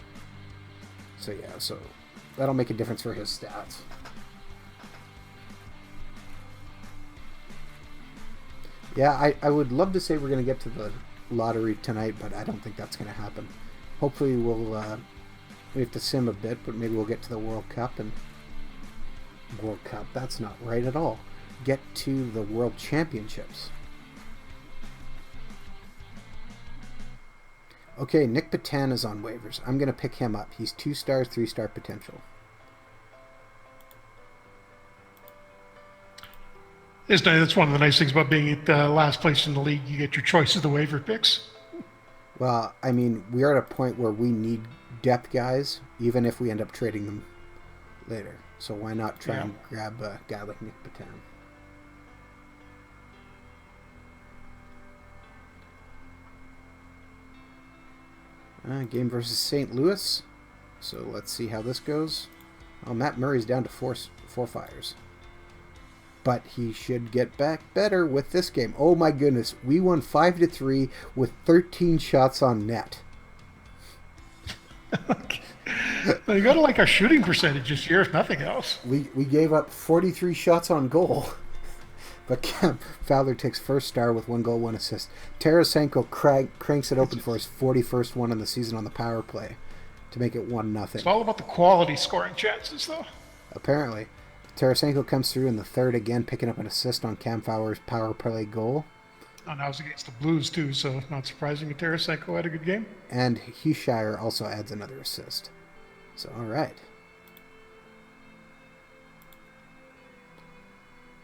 So yeah, that'll make a difference for his stats. Yeah, I would love to say we're going to get to the lottery tonight, but I don't think that's going to happen. Hopefully we have to sim a bit, but maybe we'll get to the World Cup and... World Cup, that's not right at all. Get to the World Championships. Okay, Nick Petan is on waivers. I'm going to pick him up. He's 2 stars, 3-star potential. That's one of the nice things about being at last place in the league. You get your choice of the waiver picks. Well, I mean, we are at a point where we need depth guys, even if we end up trading them later. So why not try and grab a guy like Nick Petan? Game versus St. Louis. So let's see how this goes. Oh, Matt Murray's down to four fires. But he should get back better with this game. Oh my goodness, we won 5-3 with 13 shots on net. Well, you got to like our shooting percentage this year, if nothing else. We gave up 43 shots on goal. But Cam Fowler takes first star with 1 goal, 1 assist. Tarasenko cranks it open for his 41st one in the season on the power play to make it 1-0. It's all about the quality scoring chances, though. Apparently. Tarasenko comes through in the third again, picking up an assist on Cam Fowler's power play goal. Oh, now it's against the Blues, too, so not surprising that Tarasenko had a good game. And Hischier also adds another assist. So, all right.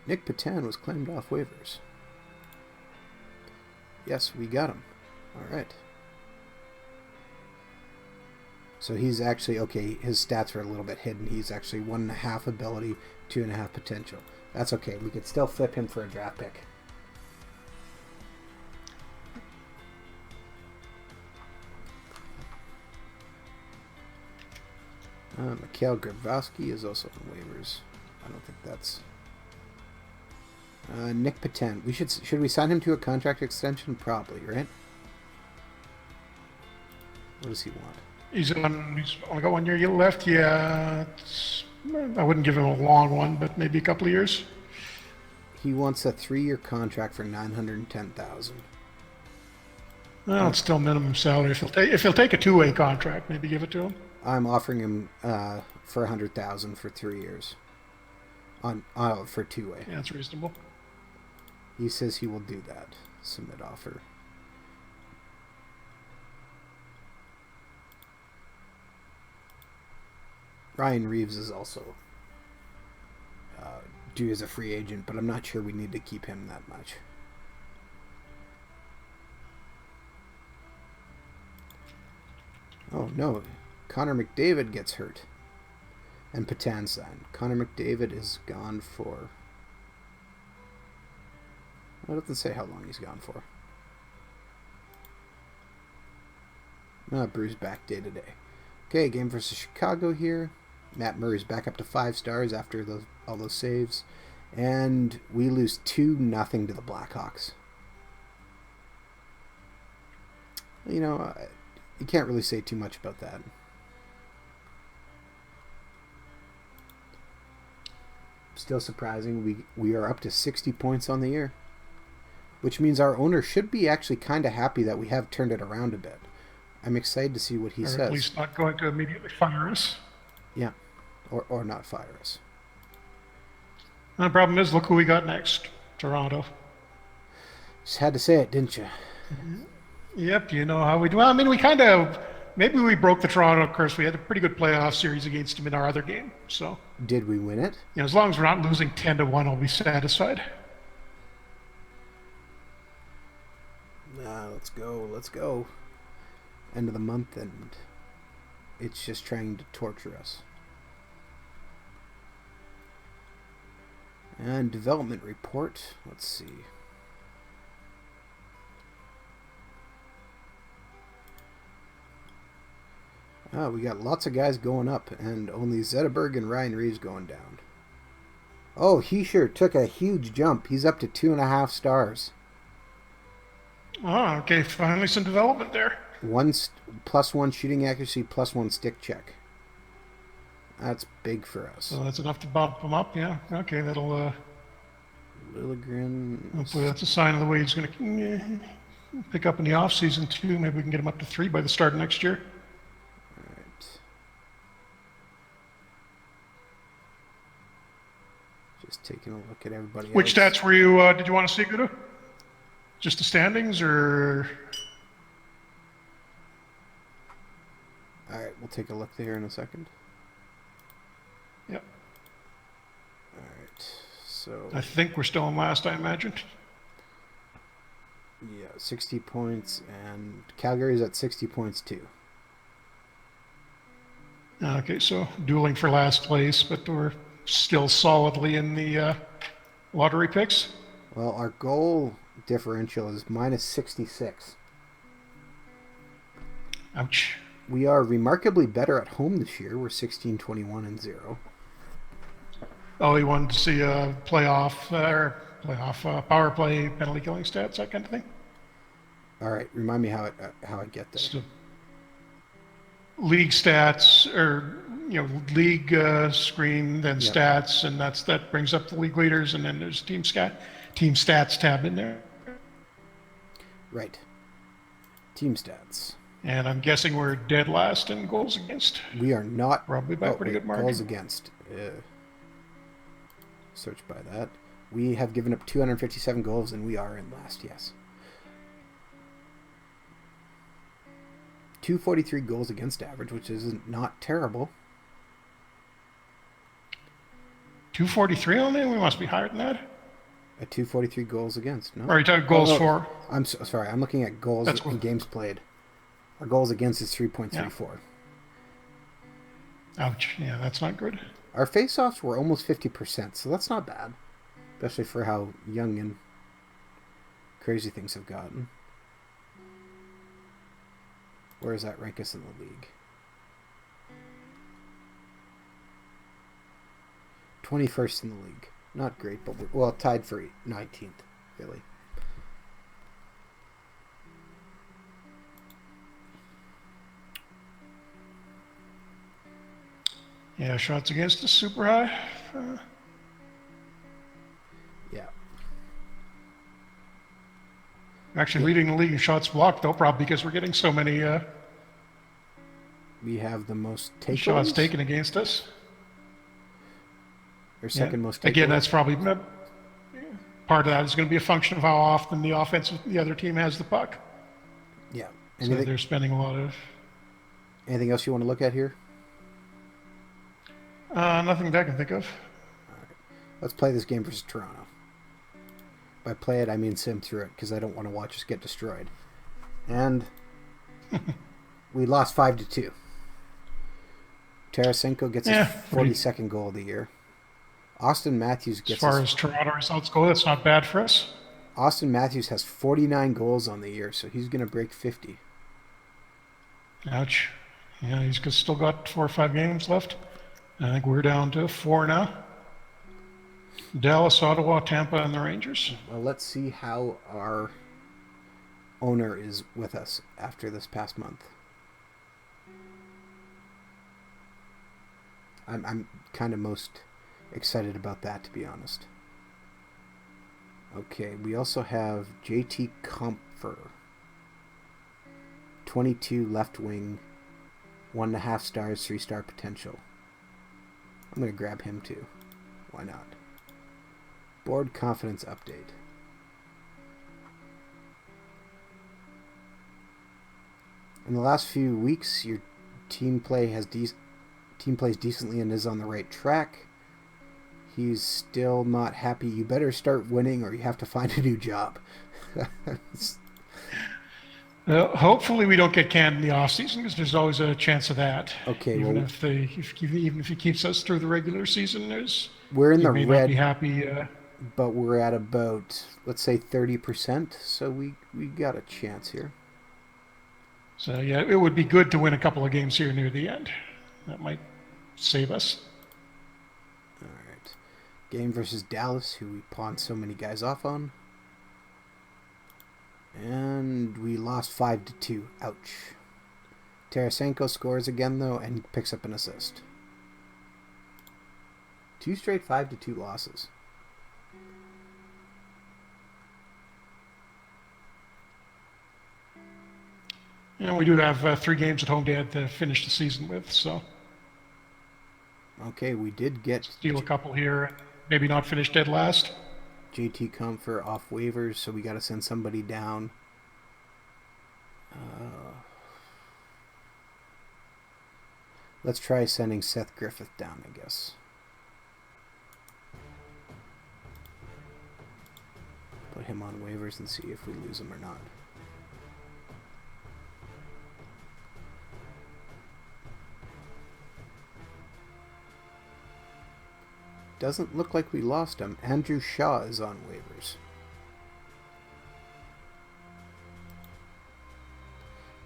Nick Petan was claimed off waivers. Yes, we got him. All right. So he's actually, okay, his stats are a little bit hidden. He's actually 1.5 ability, 2.5 potential. That's okay. We could still flip him for a draft pick. Mikhail Grabowski is also on waivers. I don't think that's... Nick Petan. Should we sign him to a contract extension? Probably, right? What does he want? He's only got 1 year left. Yeah, I wouldn't give him a long one, but maybe a couple of years. He wants a 3-year contract for $910,000. Well, it's still minimum salary. If he'll take a 2-way contract, maybe give it to him. I'm offering him for $100,000 for 3 years. For 2-way. Yeah, that's reasonable. He says he will do that. Submit offer. Ryan Reeves is also due as a free agent, but I'm not sure we need to keep him that much. Oh no, Connor McDavid gets hurt. And Petan signed. Connor McDavid is gone for... It doesn't say how long he's gone for. Bruce back day to day. Okay, game versus Chicago here. Matt Murray's back up to 5 stars after all those saves. And we lose 2-0 to the Blackhawks. You know, you can't really say too much about that. Still surprising. We are up to 60 points on the year. Which means our owner should be actually kind of happy that we have turned it around a bit. I'm excited to see what he says. Or at least not going to immediately fire us. Yeah. Or not fire us. And the problem is, look who we got next. Toronto. Just had to say it, didn't you? Yep, you know how we do. Well, I mean, we kind of maybe we broke the Toronto curse. We had a pretty good playoff series against them in our other game. So, Did we win it? as long as we're not losing 10-1, I'll be satisfied. Let's go. Let's go. End of the month, and it's just trying to torture us. And development report. Let's see. We got lots of guys going up, and only Zetterberg and Ryan Reeves going down. Oh, he sure took a huge jump. He's up to 2.5 stars. Oh, okay. Finally some development there. +1 shooting accuracy, +1 stick check. That's big for us. So that's enough to bump him up, yeah. Okay, that'll... Lilligren... Hopefully that's a sign of the way he's going to pick up in the off-season, too. Maybe we can get him up to 3 by the start of next year. Just taking a look at everybody Which else. stats were you, did you want to see, Gudu? Just the standings, or? Alright, we'll take a look there in a second. Yep. Alright, so... I think we're still in last, I imagine. Yeah, 60 points, and Calgary's at 60 points too. Okay, so dueling for last place, but we're still solidly in the lottery picks. Well, our goal differential is -66. Ouch. We are remarkably better at home this year. We're 16-21-0. Oh, you wanted to see a playoff power play, penalty killing stats, that kind of thing? All right, remind me how I get there. So, league stats, or league screen, then Yep. stats, and that brings up the league leaders, and then there's team stats tab in there. Right. Team stats. And I'm guessing we're dead last in goals against. We are not. Probably by a pretty good margin. Goals against. Search by that. We have given up 257 goals, and we are in last, yes. 243 goals against average, which is not terrible. 243 only? We must be higher than that. At 243 goals against, no? Or are you talking goals for? I'm sorry. I'm looking at goals in games played. Our goals against is 3.34. Yeah. Ouch. Yeah, that's not good. Our face-offs were almost 50%, so that's not bad. Especially for how young and crazy things have gotten. Where does that rank us in the league? 21st in the league. Not great, but we're tied for 19th, really. Yeah, shots against is super high. Yeah. Actually leading the league in shots blocked, though, probably because we're getting so many We have the most takeaways. shots taken against us. Or second most takeaways. Again, that's probably part of that is going to be a function of how often the other team has the puck. Yeah. So they're spending a lot of... Anything else you want to look at here? Nothing that I can think of. All right. Let's play this game versus Toronto. By play it, I mean sim through it, because I don't want to watch us get destroyed. And we lost 5-2. Tarasenko gets his 42nd goal of the year. Austin Matthews gets... As far as Toronto results go, that's not bad for us. Austin Matthews has 49 goals on the year, so he's going to break 50. Ouch. Yeah, he's still got 4 or 5 games left. I think we're down to 4 now. Dallas, Ottawa, Tampa, and the Rangers. Well, let's see how our owner is with us after this past month. I'm kind of most excited about that, to be honest. Okay, we also have JT Compher. 22 left wing, 1.5 stars, 3-star potential. I'm going to grab him too. Why not? Board confidence update. In the last few weeks, your team plays decently and is on the right track. He's still not happy. You better start winning or you have to find a new job. Hopefully we don't get canned in the off season, because there's always a chance of that. Okay, Even well, if he keeps us through the regular season, we're in he the may not red, be happy. but we're at about, let's say, 30%. So we got a chance here. So yeah, it would be good to win a couple of games here near the end. That might save us. All right. Game versus Dallas, who we pawned so many guys off on. And we lost 5-2. Ouch. Tarasenko scores again, though, and picks up an assist. 2 straight 5-2 losses. And we do have 3 games at home to finish the season with, so Okay, we did get steal a couple here, maybe not finish dead last. JT Comfort off waivers, so we got to send somebody down. Let's try sending Seth Griffith down, I guess. Put him on waivers and see if we lose him or not. Doesn't look like we lost him. Andrew Shaw is on waivers.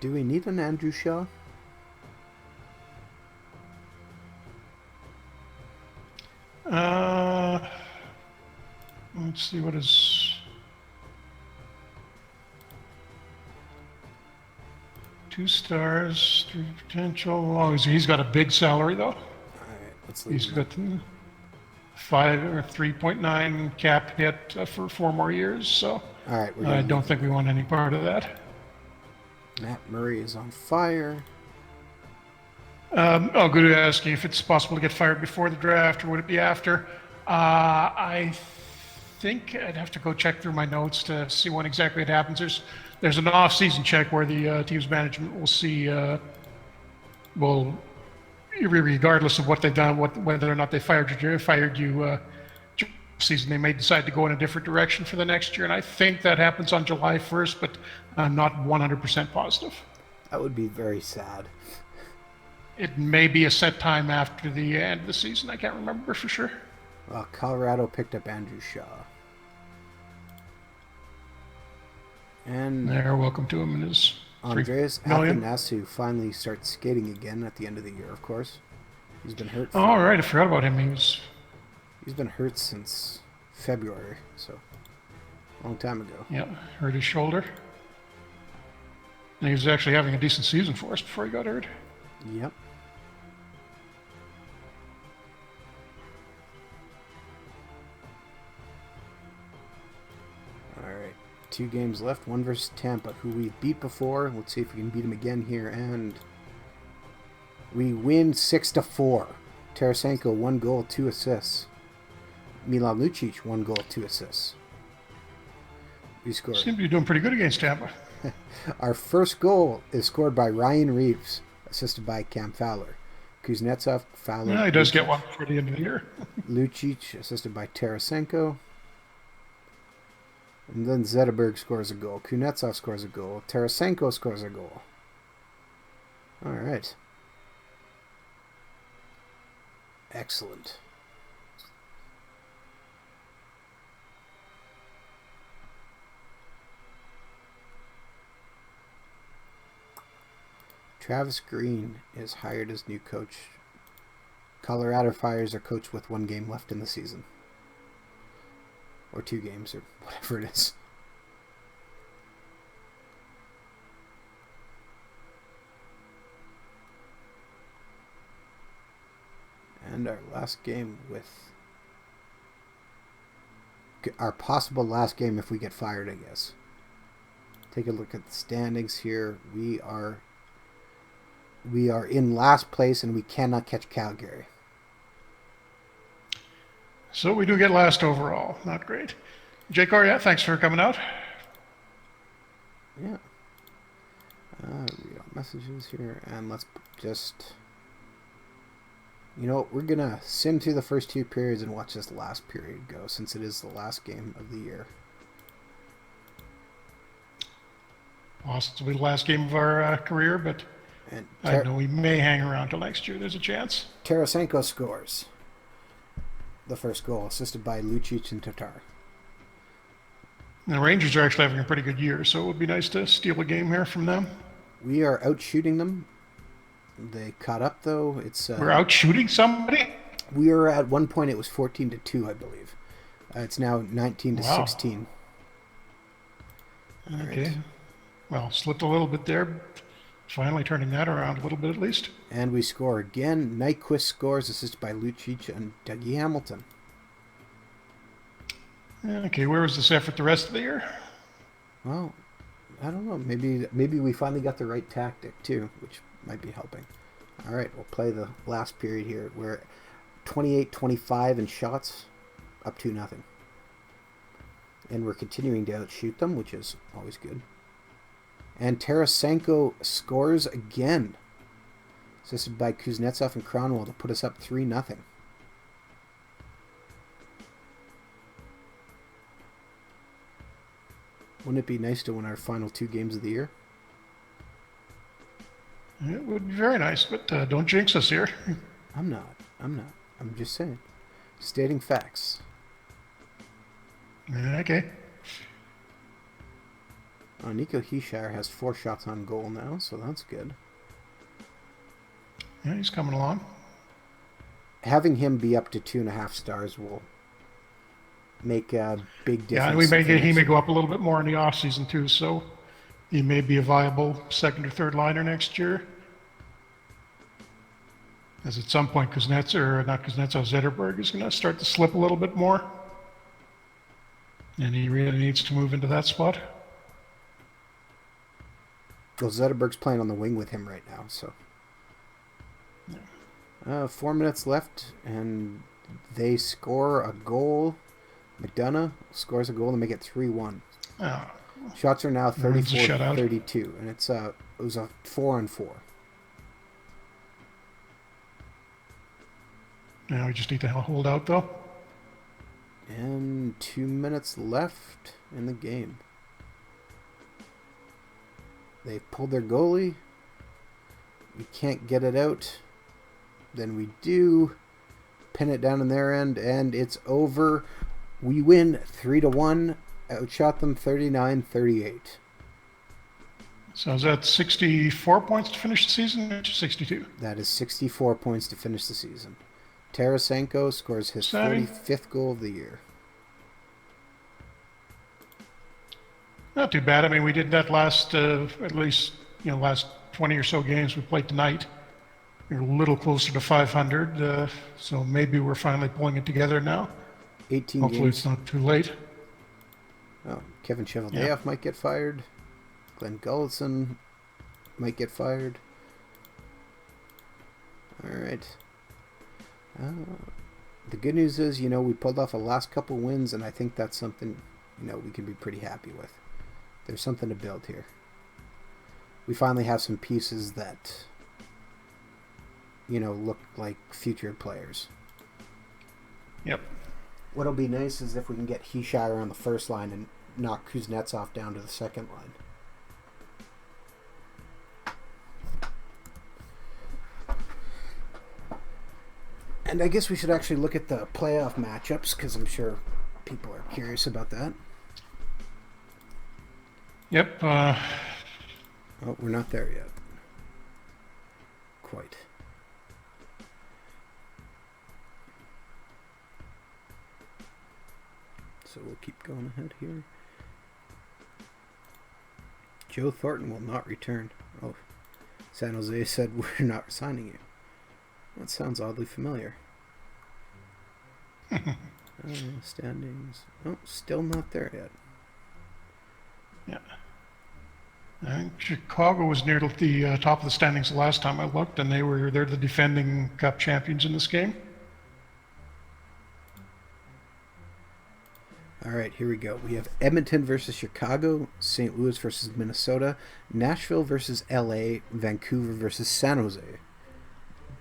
Do we need an Andrew Shaw? Let's see what is 2 stars, 3 potential. Oh, he's got a big salary though. All right, let's leave. He's got 5 or 3.9 cap hit for 4 more years. So all right, I don't think we want any part of that. Matt Murray is on fire. Good asking if it's possible to get fired before the draft, or would it be after? I think I'd have to go check through my notes to see when exactly it happens. There's an off-season check where the team's management will see, regardless of what they've done, whether or not they fired you season, they may decide to go in a different direction for the next year. And I think that happens on July 1st, but I'm not 100% positive. That would be very sad. It may be a set time after the end of the season. I can't remember for sure. Well, Colorado picked up Andrew Shaw. And They're welcome to him in his Andreas $3 million. Athanasiou finally starts skating again at the end of the year, of course. He's been hurt. Oh, right, I forgot about him. He's been hurt since February, so a long time ago. Yeah, hurt his shoulder. And he was actually having a decent season for us before he got hurt. Yep. All right, 2 games left. 1 versus Tampa, who we beat before. Let's see if we can beat him again here, and we win 6-4. Tarasenko 1 goal, 2 assists. Milan Lucic 1 goal, 2 assists. We scored. Seem to be doing pretty good against Tampa. Our first goal is scored by Ryan Reeves, assisted by Cam Fowler. Kuznetsov, Fowler. Yeah, he does get one before the end of the year. Lucic, assisted by Tarasenko. And then Zetterberg scores a goal. Kuznetsov scores a goal. Tarasenko scores a goal. All right. Excellent. Travis Green is hired as new coach. Colorado fires their coach with 1 game left in the season. Or 2 games, or whatever it is. And our last game with... our possible last game if we get fired, I guess. Take a look at the standings here. We are in last place, and we cannot catch Calgary. So we do get last overall. Not great. Jake Corriat, thanks for coming out. Yeah. Read all messages here, and let's just... You know, we're going to sim through the first 2 periods and watch this last period go, since it is the last game of the year. Possibly the last game of our career, but And I know we may hang around till next year. There's a chance. Tarasenko scores the first goal, assisted by Lucic and Tatar. And the Rangers are actually having a pretty good year, so it would be nice to steal a game here from them. We are out shooting them. They caught up, though. We're out shooting somebody? We were at one point, it was 14-2, I believe. It's now 19-16. Wow. Okay. Right. Well, slipped a little bit there. Finally turning that around a little bit at least. And we score again. Nyquist scores, assisted by Lucic and Dougie Hamilton. Okay, where was this effort the rest of the year? Well, I don't know. Maybe we finally got the right tactic, too, which might be helping. All right, we'll play the last period here. We're 28-25 in shots, up 2-0. And we're continuing to outshoot them, which is always good. And Tarasenko scores again, assisted by Kuznetsov and Kronwall to put us up 3-0. Wouldn't it be nice to win our final 2 games of the year? It would be very nice, but don't jinx us here. I'm not. I'm just saying. Stating facts. Okay. Nico Hischier has 4 shots on goal now, so that's good. Yeah, he's coming along. Having him be up to 2.5 stars will make a big difference. Yeah, and he may go up a little bit more in the off season too, so he may be a viable second or third liner next year. As at some point, Zetterberg is going to start to slip a little bit more, and he really needs to move into that spot. Well, Zetterberg's playing on the wing with him right now, so. 4 minutes left, and they score a goal. McDonough scores a goal to make it 3-1. Oh. Shots are now 34-32, and it was a 4-on-4. Now we just need to hold out, though. And 2 minutes left in the game. They pulled their goalie. We can't get it out. Then we do. Pin it down in their end, and it's over. We win 3-1. Outshot them 39-38. So is that 64 points to finish the season, or 62? That is 64 points to finish the season. Tarasenko scores his 45th goal of the year. Not too bad. I mean, we did that last 20 or so games we played tonight. We're a little closer to 500, so maybe we're finally pulling it together now. 18 Hopefully games. It's not too late. Oh, Kevin Cheveldayoff might get fired. Glenn Gulletson might get fired. All right. The good news is, we pulled off a last couple wins, and I think that's something, we can be pretty happy with. There's something to build here. We finally have some pieces that, look like future players. Yep. What'll be nice is if we can get Hischier on the first line and knock Kuznetsov down to the second line. And I guess we should actually look at the playoff matchups, because I'm sure people are curious about that. Yep. Oh, we're not there yet. Quite. So we'll keep going ahead here. Joe Thornton will not return. Oh, San Jose said we're not signing you. That sounds oddly familiar. Standings. Oh, still not there yet. Yeah. I think Chicago was near the top of the standings the last time I looked, and they're the defending Cup champions in this game. All right, here we go. We have Edmonton versus Chicago, St. Louis versus Minnesota, Nashville versus LA, Vancouver versus San Jose,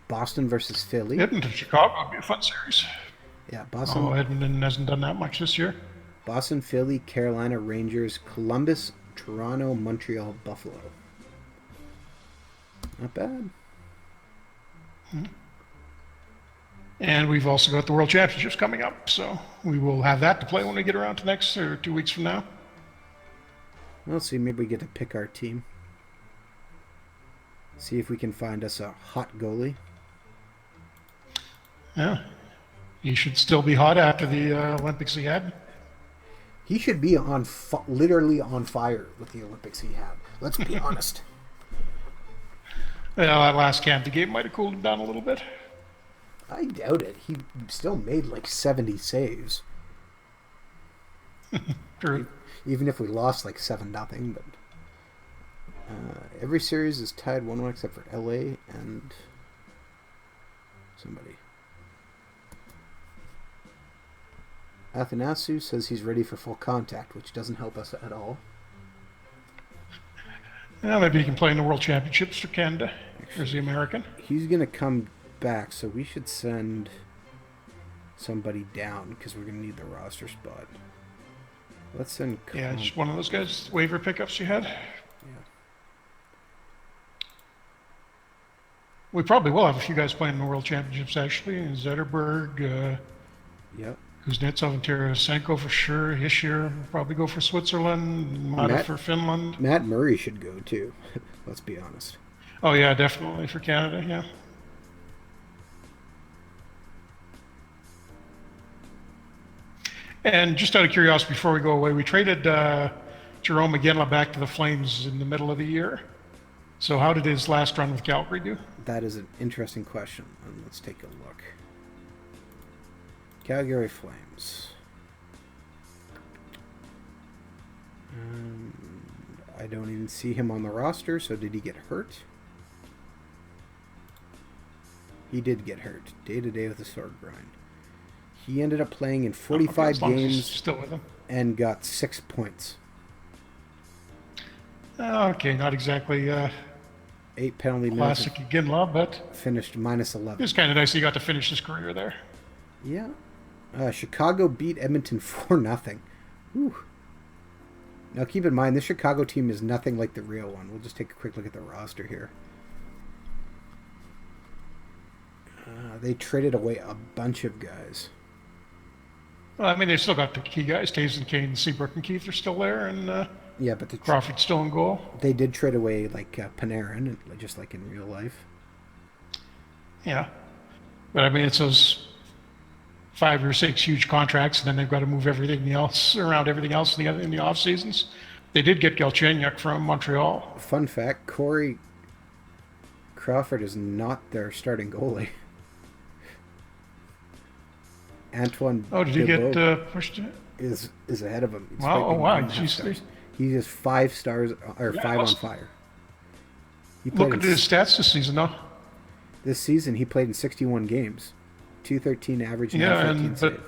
Boston versus Philly. Edmonton, Chicago would be a fun series. Yeah, Oh, Boston, Edmonton hasn't done that much this year. Boston, Philly, Carolina, Rangers, Columbus, Toronto, Montreal, Buffalo. Not bad. And we've also got the World Championships coming up, so we will have that to play when we get around to next, or 2 weeks from now. We'll see. Maybe we get to pick our team. See if we can find us a hot goalie. Yeah. He should still be hot after the Olympics he had. He should be literally on fire with the Olympics he had. Let's be honest. Well, that last Canada game might have cooled him down a little bit. I doubt it. He still made like 70 saves. True. Even if we lost like 7-0. But every series is tied 1-1 except for LA and somebody. Athanasiou says he's ready for full contact, which doesn't help us at all. Yeah, maybe he can play in the World Championships for Canada. There's the American. He's going to come back, so we should send somebody down because we're going to need the roster spot. Let's send... Yeah, just one of those guys, waiver pickups you had. Yeah. We probably will have a few guys playing in the World Championships, actually. Zetterberg, Yep. Kuznetsov and Tarasenko for sure. Hischier will probably go for Switzerland. Mata for Finland. Matt Murray should go, too. Let's be honest. Oh, yeah, definitely for Canada, yeah. And just out of curiosity, before we go away, we traded Jerome McGinley back to the Flames in the middle of the year. So how did his last run with Calgary do? That is an interesting question. Let's take a look. Calgary Flames. I don't even see him on the roster, so did he get hurt? He did get hurt. Day-to-day with a sword grind. He ended up playing in 45 games still with him. And got 6 points. Okay, not exactly 8 penalty minutes. classic Ginla, but Finished minus 11. it was kind of nice he got to finish his career there. Yeah. Chicago beat Edmonton 4-0. Whew. Now keep in mind, this Chicago team is nothing like the real one. We'll just take a quick look at the roster here. They traded away a bunch of guys. Well, I mean, they've still got the key guys. Taves and Kane, Seabrook and Keith are still there, and Yeah, but Crawford's still in goal. they did trade away like Panarin, just like in real life. Yeah. But I mean, it's those 5 or 6 huge contracts, and then they've got to move everything else around everything else in the off seasons. They did get Galchenyuk from Montreal. Fun fact: Corey Crawford is not their starting goalie. Antoine Oh, did he Debeau get pushed? is ahead of him. He's Wow, fighting oh, wow, 1.5 geez. stars. He is 5 stars or Yeah, 5 on must- fire. He played Look at in his stats this season, though. This season, he played in 61 games, 213 average, and Yeah, 13 and save. but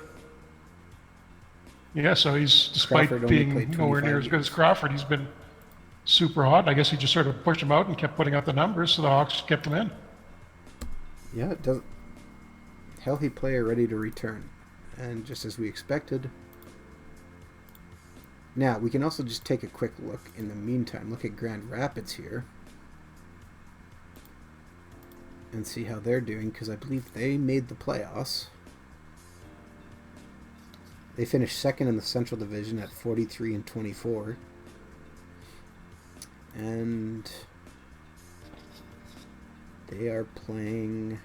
yeah, so he's despite Crawford only being played nowhere 25 near as good as games. Crawford, he's been super hot. I guess he just sort of pushed him out and kept putting up the numbers, so the Hawks kept him in. Yeah, it does. Healthy player ready to return, and just as we expected. Now we can also just take a quick look. In the meantime, look at Grand Rapids here, and see how they're doing, because I believe they made the playoffs. They finished second in the Central Division at 43-24. And they are playing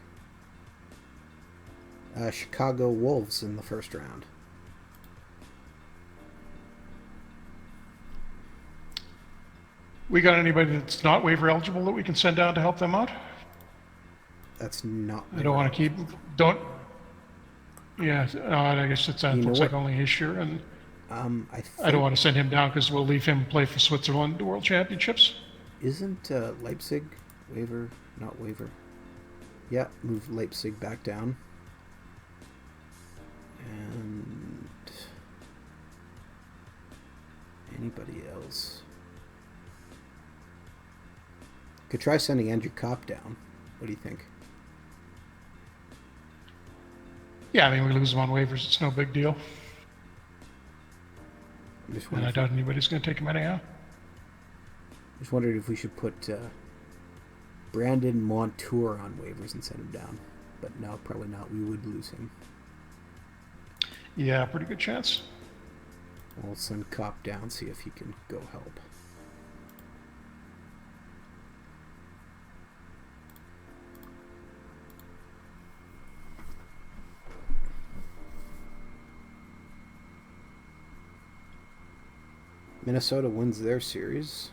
Chicago Wolves in the first round. We got anybody that's not waiver eligible that we can send down to help them out? That's not. I don't want to keep. Don't. Yeah, I guess it You know looks like what? only Hischier, and I I don't want to send him down because we'll leave him play for Switzerland at the World Championships. Isn't Leipzig waiver? Not waiver. Yeah, move Leipzig back down. And Anybody else? Could try sending Andrew Kopp down. What do you think? Yeah, I mean, we lose him on waivers. It's no big deal. And I doubt anybody's going to take him anyhow. Just wondered if we should put Brandon Montour on waivers and send him down. But no, probably not. We would lose him. Yeah, pretty good chance. We'll send Kopp down, see if he can go help. Minnesota wins their series.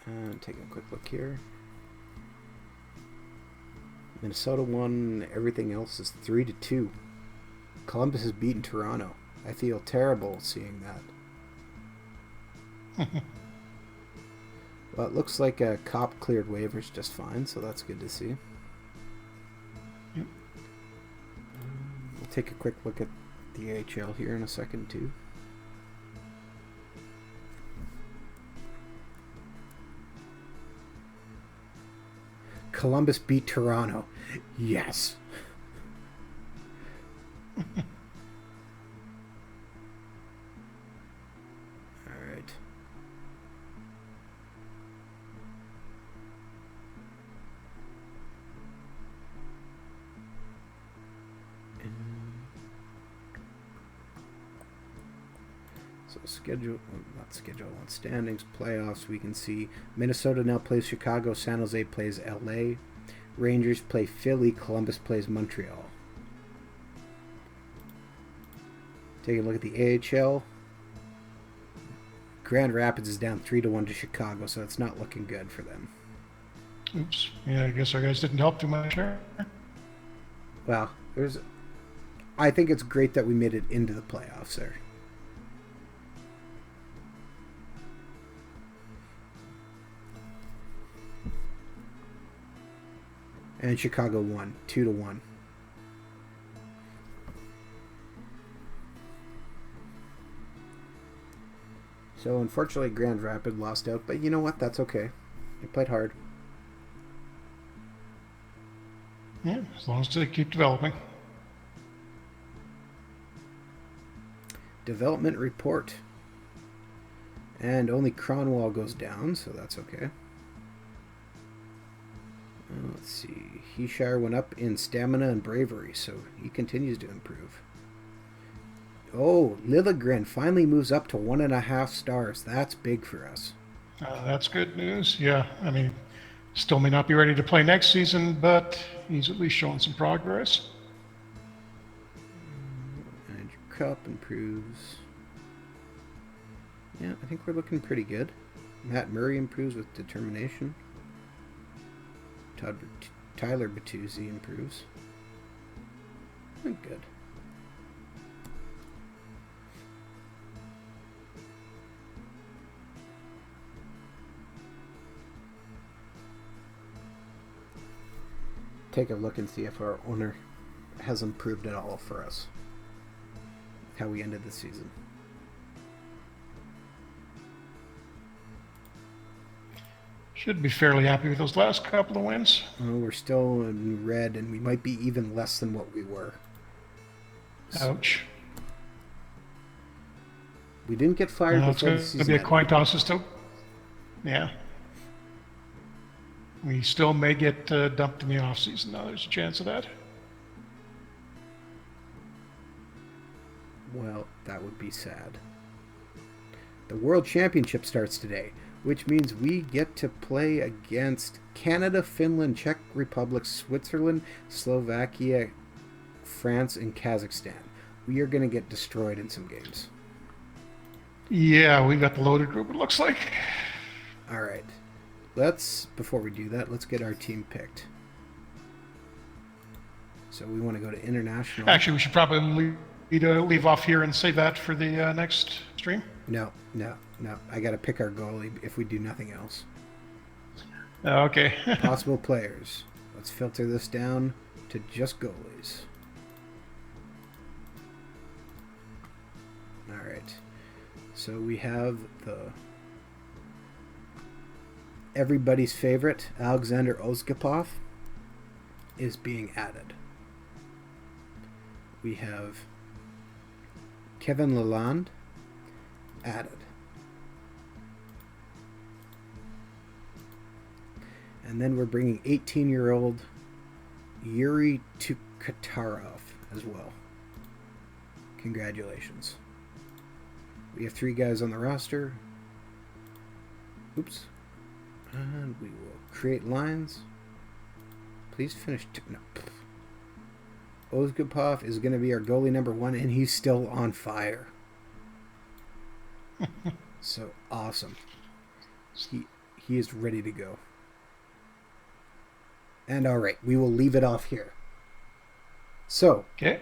And take a quick look here. Minnesota won. Everything else is 3-2. Columbus has beaten Toronto. I feel terrible seeing that. Well, it looks like Kopp cleared waivers just fine, so that's good to see. Yep. We'll take a quick look at the AHL here in a second, too. Columbus beat Toronto. Yes. All right. So schedule, not schedule, on standings, playoffs, we can see Minnesota now plays Chicago, San Jose plays LA, Rangers play Philly, Columbus plays Montreal. Taking a look at the AHL, Grand Rapids is down 3-1 to Chicago, so it's not looking good for them. Oops. Yeah, I guess our guys didn't help too much there. Well, I think it's great that we made it into the playoffs there. And Chicago won 2-1. So unfortunately, Grand Rapids lost out, but you know what? That's okay. They played hard. Yeah, as long as they keep developing. Development report. And only Cronwall goes down, so that's okay. Let's see. Heeshire went up in stamina and bravery, so he continues to improve. Oh, Liljegren finally moves up to 1.5 stars. That's big for us. That's good news. Yeah, I mean, still may not be ready to play next season, but he's at least showing some progress. Andrew Kopp improves. Yeah, I think we're looking pretty good. Matt Murray improves with determination. Tyler Bertuzzi improves. Good. Take a look and see if our owner has improved at all for us. How we ended the season. Should be fairly happy with those last couple of wins. We're still in red, and we might be even less than what we were. Ouch. We didn't get fired before the season. It's going to be a coin toss still. Yeah. We still may get dumped in the offseason. Now there's a chance of that. Well, that would be sad. The World Championship starts today, which means we get to play against Canada, Finland, Czech Republic, Switzerland, Slovakia, France, and Kazakhstan. We are going to get destroyed in some games. Yeah, we got the loaded group, it looks like. All right. Before we do that, let's get our team picked. So we want to go to international. Actually, we should probably leave off here and save that for the next stream. No. I got to pick our goalie if we do nothing else. Okay. Possible players. Let's filter this down to just goalies. All Alright. So we have the everybody's favorite, Alexander Ozgapov, is being added. We have Kevin Lalonde added. And then we're bringing 18-year-old Yuri Tukatarov as well. Congratulations. We have 3 guys on the roster. Oops. And we will create lines. Please finish. No. Ozgapov is going to be our goalie number 1, and he's still on fire. So awesome. He is ready to go. And all right, we will leave it off here. So, Okay.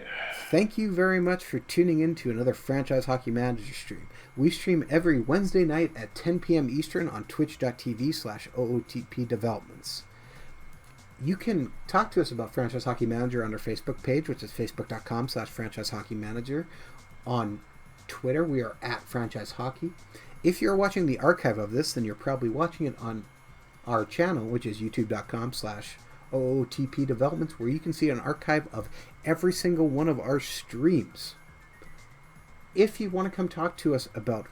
thank you very much for tuning in to another Franchise Hockey Manager stream. We stream every Wednesday night at 10 p.m. Eastern on twitch.tv/OOTP Developments. You can talk to us about Franchise Hockey Manager on our Facebook page, which is facebook.com/Franchise Hockey Manager. On Twitter, we are at Franchise Hockey. If you're watching the archive of this, then you're probably watching it on our channel, which is youtube.com/OOTP Developments, where you can see an archive of every single one of our streams. If you want to come talk to us about